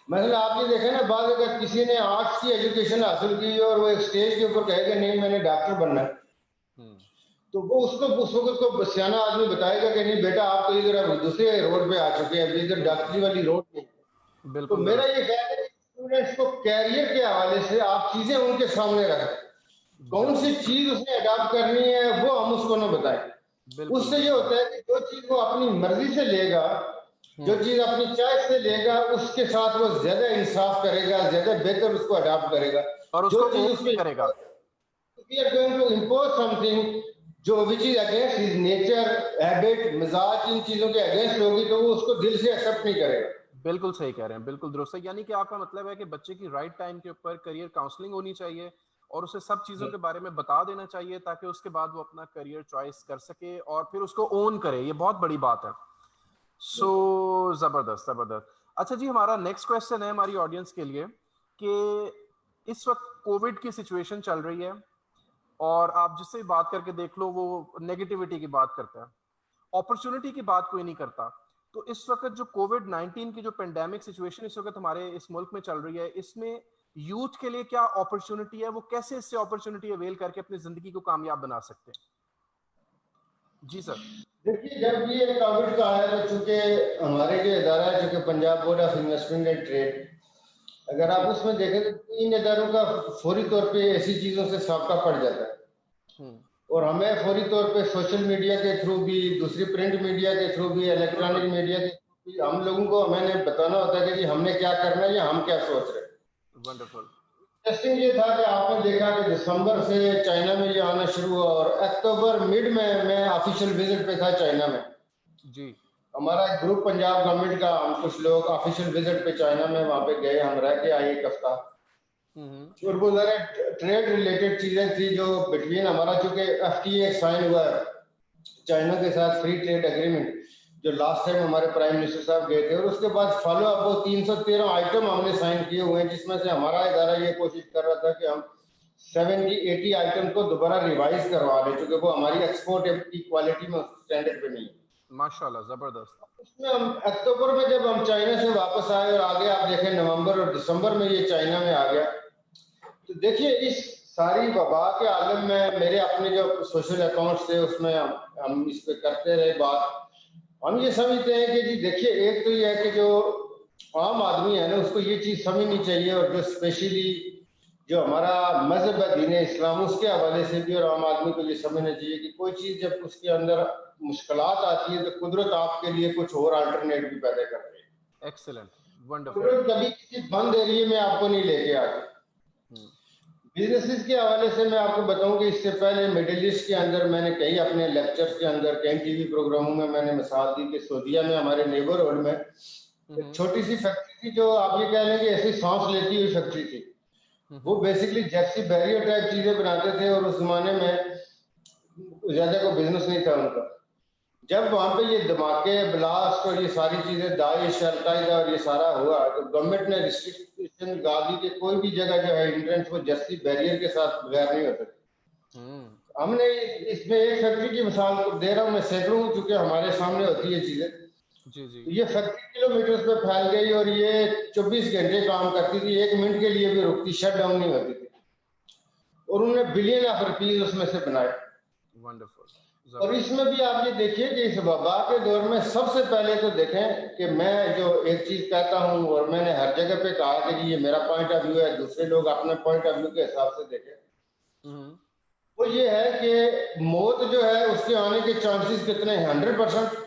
मतलब आप ये देखें ना, बाद अगर किसी ने आर्ट्स की एजुकेशन हासिल की और वो एक स्टेज के ऊपर कहेगा नहीं मैंने डॉक्टर बनना है, तो वो उसको उस वक्त को सियाना आदमी बताएगा कि नहीं बेटा आप तो इधर दूसरे रोड पे आ चुके हैं, इधर डॉक्टरी वाली रोड नहीं। तो बिल्कुल मेरा दुरुस्त, ये ख्याल है कि स्टूडेंट्स को कैरियर के हवाले से आप चीजें उनके सामने रखें, कौन सी बिल्कुल चीज उसने अडॉप्ट करनी है वो हम उसको न बताएं। बिल्कुल उससे ये बिल्कुल। होता है कि जो चीज वो अपनी मर्जी से लेगा, जो चीज अपनी चॉइस से लेगा, उसके साथ वो ज्यादा इंसाफ करेगा, ज्यादा बेहतर उसको अडॉप्ट करेगा। और जो उसको चीज ओन भी उसको करेगा। we are going to impose something जो which is against his nature, habit, मिजाज, इन चीजों के अगेंस्ट होगी तो वो उसको दिल से एक्सेप्ट नहीं करेगा। बिल्कुल सही कह रहे हैं, बिल्कुल दुरुस्त है। यानी कि आपका मतलब है कि बच्चे की राइट टाइम के ऊपर करियर काउंसलिंग होनी चाहिए और उसे सब चीजों के बारे में बता देना चाहिए ताकि उसके बाद वो अपना करियर चॉइस कर सके और फिर उसको ओन करे। ये बहुत बड़ी बात है। सो जबरदस्त जबरदस्त। अच्छा जी, हमारा नेक्स्ट क्वेश्चन है हमारी ऑडियंस के लिए कि इस वक्त कोविड की सिचुएशन चल रही है और आप जिससे भी बात करके देख लो वो नेगेटिविटी की बात करता है, अपॉर्चुनिटी की बात कोई नहीं करता। तो इस वक्त जो कोविड 19 की जो पेंडेमिक सिचुएशन इस वक्त हमारे इस मुल्क में चल रही है, इसमें यूथ के लिए क्या अपॉर्चुनिटी है, वो कैसे इससे अपॉर्चुनिटी अवेल करके अपनी जिंदगी को कामयाब बना सकते हैं? जी सर। देखिए जब ये कोविड का आया तो चूंकि हमारे जो इदारा है चूंकि Punjab board of investment and trade, अगर आप जी। उसमें देखें तो इन इदारों का फौरी तौर पे ऐसी चीजों से साबका पड़ जाता है हम्म। और हमें फौरी तौर पे सोशल मीडिया के थ्रू भी, दूसरी प्रिंट मीडिया के थ्रू भी, इलेक्ट्रॉनिक बिल्कुल। मीडिया के थ्रू भी हम लोगों को मैंने बताना होता है कि जी हमने क्या करना है या हम क्या सोच रहे हैं। वंडरफुल। इंटरेस्टिंग ये था कि आपने देखा कि दिसंबर से चाइना में ये आना शुरू हुआ और अक्टूबर मिड में मैं ऑफिशियल विजिट पे था चाइना में। जी। हमारा एक ग्रुप पंजाब गवर्नमेंट का, हम कुछ लोग ऑफिशियल विजिट पे चाइना में वहां पे गए, हम रह के आए एक हफ्ता। हम्म। और वो सारे ट्रेड रिलेटेड चीजें थी जो बिटवीन हमारा, चूंकि एफटीए साइन हुआ है चाइना के साथ, फ्री ट्रेड एग्रीमेंट, जो लास्ट टाइम हमारे प्राइम मिनिस्टर साहब गए थे, और उसके बाद फॉलो अप वो 313 आइटम हमने साइन किए हुए हैं, जिसमें से हमारा इदारा ये कोशिश कर रहा था कि हम 70-80 आइटम को दोबारा रिवाइज करवा लें, क्योंकि वो हमारी एक्सपोर्ट की क्वालिटी में स्टैंडर्ड पे नहीं है। माशाल्लाह जबरदस्त। उसमें हम अक्टूबर में जब हम चाइना से वापस आए और आगे आप देखें नवंबर और दिसंबर में ये चाइना में आ गया, तो देखिए इस सारी वबा के आलम में मेरे अपने जो सोशल अकाउंट्स थे उसमें हम इस पे करते रहे बात। हम ये समझते हैं कि जी देखिए एक तो ये है कि जो आम आदमी है ना उसको ये चीज समझनी चाहिए, और जो स्पेशली जो हमारा मजहब है दीन इस्लाम, उसके हवाले से भी और आम आदमी को ये समझना चाहिए कि कोई चीज जब उसके अंदर मुश्किलात आती है तो कुदरत आपके लिए कुछ और अल्टरनेट भी पैदा करती है। एक्सीलेंट। वंडरफुल। कुदरत कभी किसी बंद एरिया में आपको नहीं लेके आती। बिजनेसेस के हवाले से मैं आपको बताऊं कि इससे पहले मिडिल ईस्ट के अंदर मैंने कई अपने लेक्चर्स के अंदर, कई टीवी प्रोग्रामों में मैंने मिसाल दी कि सऊदीया में हमारे नेबरहुड में एक छोटी सी फैक्ट्री थी, जो आप ये कह लें कि ऐसी सांस लेती हुई फैक्ट्री थी। वो बेसिकली जर्सी बैरियर टाइप चीजें बनाते थे और उस जमाने में ज्यादा कोई बिजनेस नहीं था उनका। जब वहां पे ये धमाके, ब्लास्ट और ये सारी चीजें, दाइश, अलकायदा और ये सारा हुआ, तो गवर्नमेंट ने रिस्ट्रिक्शन लगा दी कि कोई भी जगह जो है एंट्रेंस वो जर्सी बैरियर के साथ बगैर नहीं हो सकती। हमने इसमें एक फैक्ट्री की मिसाल दे रहा हूँ मैं, सैकड़ों, चूंकि हमारे सामने होती है चीजें। जी जी। तो ये फैक्ट्री किलोमीटर पे फैल गई और ये 24 घंटे काम करती थी, 1 मिनट के लिए भी रुकती, शट डाउन नहीं होती थी, और उन्होंने बिलियन ऑफ रुपीज उसमें से बनाए। वंडरफुल। और इसमें भी आप ये देखिए कि इस वबा के दौर में सबसे पहले तो देखें कि मैं जो एक चीज कहता हूँ और मैंने हर जगह पे कहा कि ये मेरा पॉइंट ऑफ व्यू है, दूसरे लोग अपने पॉइंट ऑफ व्यू के हिसाब से देखें, वो ये है कि मौत जो है उसके आने के चांसेस कितने हैं? 100%।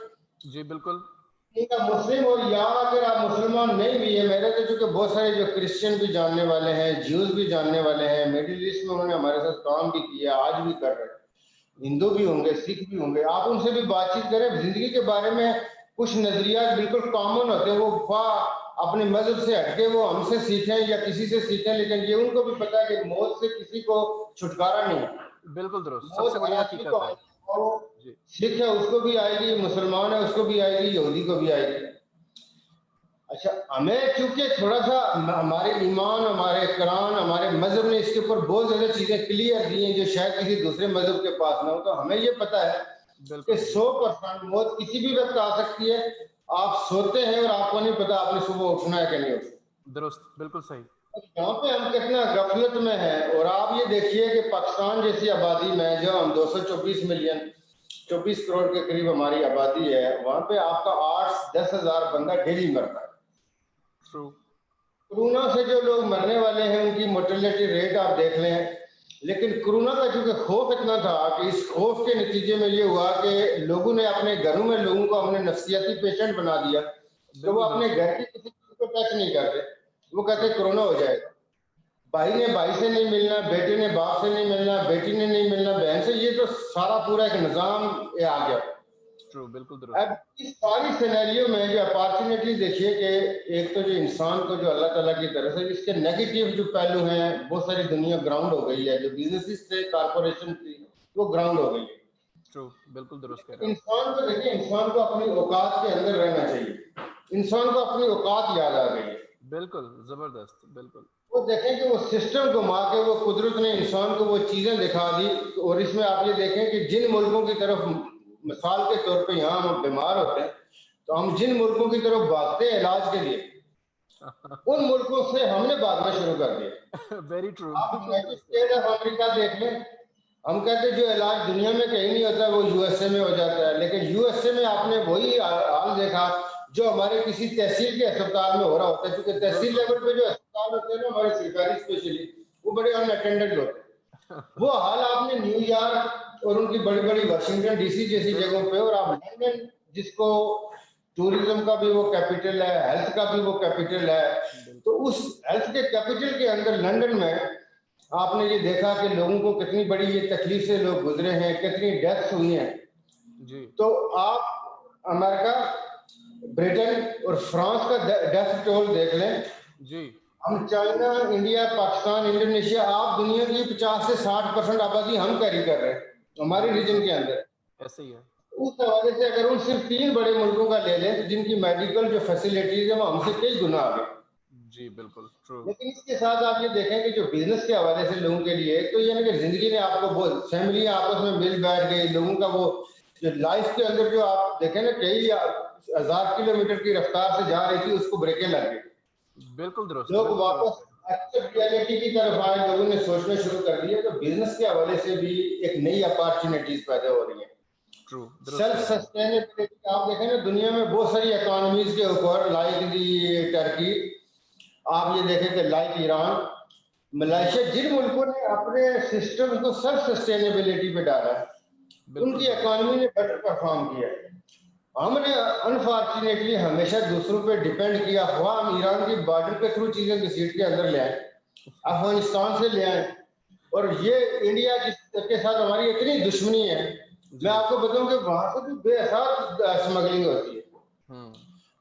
जी बिल्कुल। मुस्लिम, और या अगर आप मुसलमान नहीं भी है, मेरे तो चूंकि बहुत सारे जो क्रिश्चियन भी जानने वाले हैं, ज्यूज भी जानने वाले हैं, मिडिल ईस्ट में उन्होंने हमारे साथ काम भी किया, आज भी कर रहे हैं, हिंदू भी होंगे, सिख भी होंगे, आप उनसे भी बातचीत करें, जिंदगी के बारे में कुछ नजरिया बिल्कुल कॉमन होते हैं, वो अपने मजहब से हटके वो हमसे सीखें या किसी से सीखें, लेकिन ये उनको भी पता है कि मौत से किसी को छुटकारा नहीं है। बिल्कुल दुरुस्त, मौत सबसे बड़ी हर आदमी को हकीकत है। आएगी, जी। सिख है उसको भी आएगी, मुसलमान है उसको भी आएगी, यहूदी को भी आएगी। अच्छा, हमें चूंकि थोड़ा सा हमारे ईमान, हमारे कुरान, हमारे मजहब ने इसके ऊपर बहुत ज्यादा चीजें क्लियर दी हैं जो शायद किसी दूसरे मजहब के पास ना हो, तो हमें ये पता है कि 100% मौत किसी भी वक्त आ सकती है। आप सोते हैं और आपको नहीं पता आपने सुबह उठना है कि नहीं उठना। दुरुस्त, बिल्कुल सही। यहाँ पे हम कितना गफलत में हैं। और आप ये देखिए कि पाकिस्तान जैसी आबादी में जो हम 224 मिलियन 24 करोड़ के करीब हमारी आबादी है, वहां पे आपका 8-10 हजार बंदा डेली मरता है। ट्रू। कोरोना से जो लोग मरने वाले हैं उनकी मोर्टेलिटी रेट आप देख लें। लेकिन कोरोना का चूंकि खौफ इतना था कि इस खौफ के नतीजे में ये हुआ कि लोगों ने अपने घरों में लोगों को हमने नफ्सियाती पेशेंट बना दिया, तो वो बिल्कुल अपने दुरुस्त। घर की किसी चीज को टच नहीं करते। वो कहते ट्रू। कोरोना हो जाएगा। भाई ने भाई से नहीं मिलना, बेटे ने बाप से नहीं मिलना, बेटी ने नहीं मिलना बहन से, ये तो सारा पूरा एक निजाम ये आ गया। ट्रू, बिल्कुल दुरुस्त। अब इस सारी सिनेरियो में जो अपॉर्चुनिटी देखिए कि एक तो जो इंसान को जो अल्लाह ताला की तरफ से इसके नेगेटिव जो पहलू हैं, बहुत सारी दुनिया ग्राउंड हो गई है, जो बिजनेस थे कारपोरेशन थी वो ग्राउंड हो गई है। ट्रू, बिल्कुल दुरुस्त कह रहे हैं आप। इंसान को देखिए, इंसान को अपनी औकात के अंदर रहना चाहिए। इंसान को अपनी औकात याद आ गई है। बिल्कुल जबरदस्त, बिल्कुल। वो देखें कि वो सिस्टम घुमा के वो कुदरत ने इंसान को वो चीजें दिखा दी। और इसमें आप ये देखें कि जिन मुल्कों की तरफ मिसाल के तौर पे यहाँ हम बीमार होते हैं, तो हम जिन मुल्कों की तरफ भागते हैं इलाज के लिए, उन मुल्कों से हमने भागना शुरू कर दिया। वेरी ट्रू, आप बिल्कुल यूनाइटेड दुरुस्त। स्टेट ऑफ अमेरिका देख लें। हम कहते हैं जो इलाज दुनिया में कहीं नहीं होता वो यूएसए में हो जाता है, लेकिन यूएसए में आपने वही हाल देखा जो हमारे किसी तहसील के अस्पताल में हो रहा होता है। क्योंकि तहसील बिल्कुल। लेवल पे जो अस्पताल होते हैं ना हमारे सरकारी स्पेशली, वो बड़े अनअटेंडेड होते हैं। वो हाल आपने न्यूयॉर्क और उनकी बड़ी बड़ी वाशिंगटन डीसी जैसी जगहों पे, और आप लंदन जिसको टूरिज्म का भी वो कैपिटल है, हेल्थ का भी वो कैपिटल है, तो उस हेल्थ के कैपिटल के अंदर लंदन में आपने ये देखा कि लोगों को कितनी बड़ी ये तकलीफ से लोग गुजरे हैं, कितनी डेथ्स हुई हैं। जी। तो आप अमेरिका, ब्रिटेन और फ्रांस का डेथ टोल देख लें। जी। हम चाइना, इंडिया, पाकिस्तान, इंडोनेशिया, आप दुनिया की 50 से 60% आबादी हम कैरी कर रहे हैं हमारे बिल्कुल रीजन के दुरुस्त। अंदर। ऐसे ही है। उस हवाले से अगर उन सिर्फ 3 बड़े मुल्कों का ले लें, जिनकी मेडिकल जो फैसिलिटीज है वो हमसे कई गुना आगे। जी, बिल्कुल ट्रू। लेकिन इसके साथ आप ये देखें कि जो बिजनेस के हवाले से लोगों के लिए, तो यानी कि जिंदगी ने आपको बहुत, फैमिली आपस में मिल बैठ गई, लोगों का वो जो लाइफ के अंदर जो आप देखें ना कई 1000 किलोमीटर की रफ्तार से जा रही थी, उसको ब्रेकें लग गई। बिल्कुल दुरुस्त, लोग बिल्कुल वापस दुरुस्त। अच्छे रियलिटी की तरफ आए, लोगों ने सोचना शुरू कर दिया। तो बिजनेस के हवाले से भी एक नई अपॉर्चुनिटीज पैदा हो रही है। ट्रू, दुरुस्त सेल्फ कह रहे हैं। सस्टेनेबिलिटी आप देखें ना दुनिया में बहुत सारी इकोनॉमीज के ऊपर, लाइक दी टर्की, आप ये देखें कि लाइक ईरान, जी, मलेशिया, जिन मुल्कों ने अपने सिस्टम को सेल्फ सस्टेनेबिलिटी पे डाला है, बिल्कुल उनकी दुरुस्त। इकोनॉमी ने बेटर परफॉर्म किया है। हमने अनफॉर्चुनेटली हमेशा दूसरों पे डिपेंड किया, हुआ हम ईरान की बॉर्डर के थ्रू चीजें घसीट के अंदर ले आए, अफगानिस्तान से ले आए, और ये इंडिया के साथ हमारी इतनी दुश्मनी है। मैं जी। आपको बताऊं कि वहां से भी बेहद स्मगलिंग होती है। हम्म।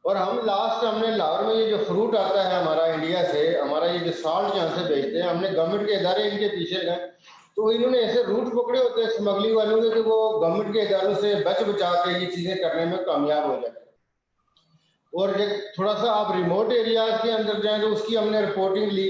और हम लास्ट हमने लाहौर में ये जो फ्रूट आता है हमारा इंडिया से, हमारा ये जो साल्ट यहाँ से भेजते हैं, हमने गवर्नमेंट के इदारे इनके पीछे गए, तो इन्होंने ऐसे रूट पकड़े होते हैं स्मगलिंग वालों के कि वो गवर्नमेंट के इदारों से बच बचा के ये चीजें करने में कामयाब हो जाते हैं। और एक थोड़ा सा आप रिमोट एरियाज के अंदर जाएं तो उसकी हमने रिपोर्टिंग ली।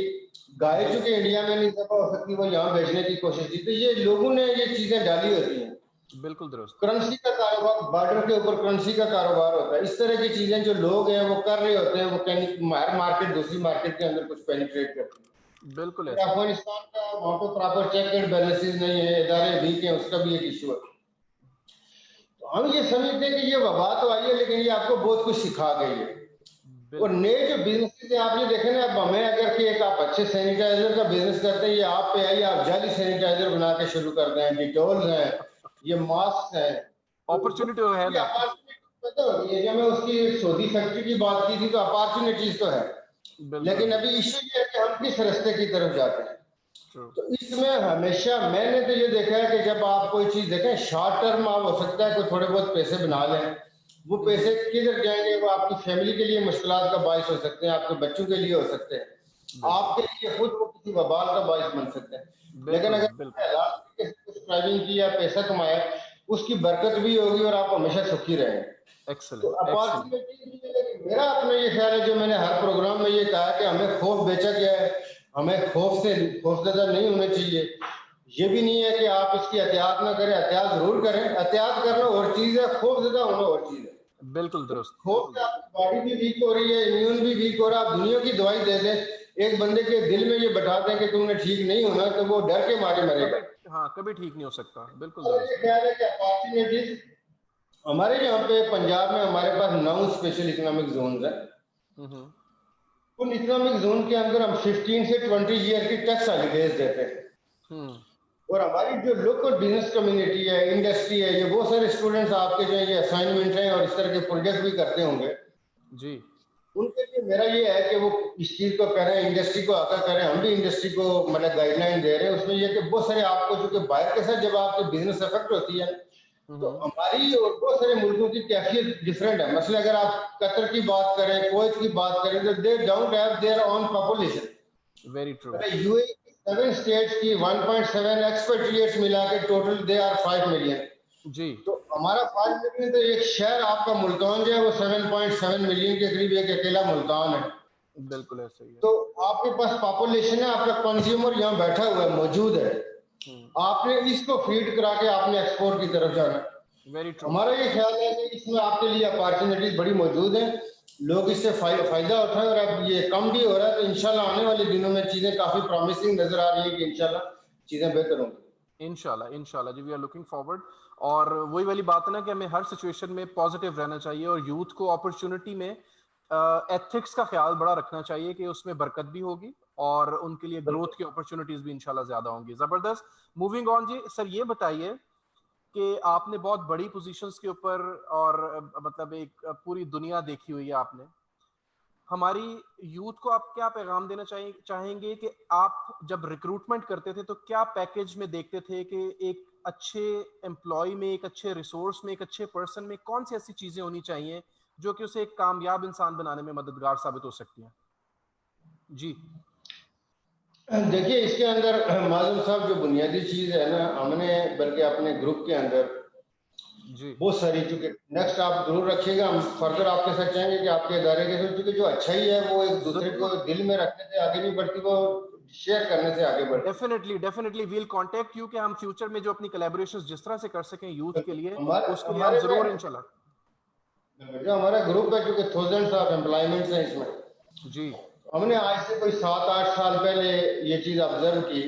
गाय जी, चूंकि इंडिया में नहीं दफा हो सकती, वो यहाँ भेजने की कोशिश की, तो ये लोगों ने ये चीजें डाली होती हैं। बिल्कुल दुरुस्त। करेंसी का कारोबार, बॉर्डर के ऊपर करेंसी का कारोबार होता है। इस तरह की चीजें जो लोग हैं वो कर रहे होते हैं, वो कहीं हर मार्केट दूसरी मार्केट के अंदर कुछ पेनिट्रेट करती बिल्कुल है। ऐसे ही है। अफगानिस्तान का वहाँ पे प्रॉपर चेक एंड बैलेंसेस नहीं है, इदारे वीक हैं, उसका भी एक इशू है। तो हम ये समझते हैं कि ये वबा तो आई है, लेकिन ये आपको बहुत कुछ सिखा गई है। और बिल्कुल। नए जो बिजनेस है आप ये देखें ना, अब हमें अगर कि एक आप अच्छे सैनिटाइजर का बिजनेस करते हैं, ये आप पे आइए, आप जाली सैनिटाइजर बना के शुरू कर दें, डिटोल्स हैं, ये मास्क हैं, तो अपॉर्चुनिटी तो है ना। अपॉर्चुनिटी पता होगी है। जब मैं उसकी सऊदी फैक्ट्री की बात की थी तो अपॉर्चुनिटीज तो है, बिल्कुल। लेकिन अभी इश्यू ये है कि हम किस रास्ते की तरफ जाते हैं। ट्रू। तो इसमें हमेशा मैंने तो ये देखा है कि जब आप कोई चीज देखें शॉर्ट टर्म, आप हो सकता है कोई थोड़े बहुत पैसे बना लें, वो पैसे किधर जाएंगे, वो आपकी फैमिली के लिए मुश्किलात का बायस हो सकते हैं, आपके बच्चों के लिए हो सकते हैं, बिल्कुल। आपके लिए खुद वो किसी वबाल का बायस बन सकते हैं। लेकिन बिल्कुल। अगर बिल्कुल। हलाल तरीके से कुछ ड्राइविंग की या पैसा कमाया, उसकी बरकत भी होगी और आप हमेशा सुखी रहेंगे। तो एक्सलेंट, एक्सलेंट। अपॉर्चुनिटी, मेरा अपना ये ख्याल है, जो मैंने हर प्रोग्राम में ये कहा कि हमें खौफ बेचा गया है, हमें खौफ से खौफजदा नहीं होना चाहिए। ये भी नहीं है कि आप इसकी एहतियात ना करें, एहतियात जरूर करें, एहतियात करना और चीज है, खौफजदा होना और चीज है। बिल्कुल दुरुस्त, खौफ बिल्कुल से दुरुस्त। आपकी बॉडी भी वीक हो रही है, इम्यून भी वीक हो रहा है, आप दुनिया की दवाई दे दें, एक बंदे के दिल में ये बैठा दें कि तुमने ठीक नहीं होना, तो वो डर के मारे मरेगा। हाँ, कभी ठीक नहीं हो सकता। बिल्कुल और ये ख्याल है कि अपॉर्चुनिटीज हमारे यहाँ पे पंजाब में हमारे पास 9 स्पेशल इकोनॉमिक जोन है। उन इकोनॉमिक जोन के अंदर हम 15 से 20 ईयर की टैक्स हॉलीडेज देते हैं। और हमारी जो लोकल बिजनेस कम्युनिटी है, इंडस्ट्री है, ये बहुत सारे स्टूडेंट्स आपके जो ये असाइनमेंट हैं और इस तरह के प्रोजेक्ट भी करते होंगे जी। उनके लिए मेरा ये है कि वो इस चीज को करें, इंडस्ट्री को आकर करें। हम भी इंडस्ट्री को मतलब गाइडलाइन दे रहे हैं। उसमें ये कि बहुत सारे आपको जो कि बाहर के साथ जब आपकी बिजनेस अफेक्ट होती है तो हमारी और बहुत सारे मुल्कों की कैफियत डिफरेंट है। मतलब अगर आप कतर की बात करें, कुवैत की बात करें, तो they don't have their own population. Very true. UAE 7 states की 1.7 एक्सपेट्रिएट्स मिला के टोटल दे आर 5 मिलियन जी। तो हमारा 5 मिलियन, तो एक शहर आपका मुल्तान जो है वो 7.7 मिलियन के करीब एक अकेला मुल्तान है। बिल्कुल ऐसा ही है। तो आपके पास पॉपुलेशन है, आपका कंज्यूमर यहाँ बैठा हुआ है, मौजूद है, आपने इसको फीड करा के आपने एक्सपोर्ट की तरफ जाना। Very true. हमारा ये ख्याल है कि इसमें आपके लिए अपॉर्चुनिटीज बड़ी मौजूद है, लोग इससे फायदा उठाएं। और अब ये कम भी हो रहा है, तो इंशाल्लाह आने वाले दिनों में चीजें काफी प्रॉमिसिंग नजर आ रही है कि इंशाल्लाह चीजें बेहतर होंगी। इंशाल्लाह, इंशाल्लाह जी, वी आर लुकिंग फॉरवर्ड। और वही वाली बात है ना कि हमें हर सिचुएशन में पॉजिटिव रहना चाहिए और यूथ को अपॉर्चुनिटी में एथिक्स का ख्याल बड़ा रखना चाहिए कि उसमें बरकत भी होगी और उनके लिए ग्रोथ की अपॉर्चुनिटीज भी इंशाल्लाह ज्यादा होंगी। जबरदस्त। मूविंग ऑन जी, सर ये बताइए कि आपने बहुत बड़ी पोजीशंस के ऊपर और मतलब एक पूरी दुनिया देखी हुई है आपने। हमारी यूथ को आप क्या पैगाम देना चाहेंगे कि आप जब रिक्रूटमेंट करते थे तो क्या पैकेज में देखते थे कि एक अच्छे एम्प्लॉय में, एक अच्छे रिसोर्स में, एक अच्छे पर्सन में कौन सी ऐसी चीजें होनी चाहिए जो कि उसे एक कामयाब इंसान बनाने में मददगार साबित हो सकती हैं? जी देखिए, इसके अंदर मालूम साहब जो बुनियादी चीज है ना, हमने बल्कि अपने ग्रुप के अंदर जी बहुत सारी, चूंकि नेक्स्ट आप जरूर रखिएगा, हम फर्दर आपके साथ चाहेंगे कि आपके इदारे के साथ, क्योंकि जो अच्छा ही है वो एक दूसरे को दिल में रखने से आगे नहीं बढ़ती, वो शेयर करने से आगे बढ़ती। डेफिनेटली वील कांटेक्ट यू कि हम फ्यूचर में जो अपनी कोलैबोरेशंस जिस तरह से कर सकें यूथ के लिए, उसके लिए हम जरूर इंशाल्लाह। जो हमारा ग्रुप है, क्योंकि थाउजेंड्स ऑफ एम्प्लॉयमेंट्स हैं इसमें जी, हमने आज से कोई 7-8 साल पहले ये चीज ऑब्जर्व की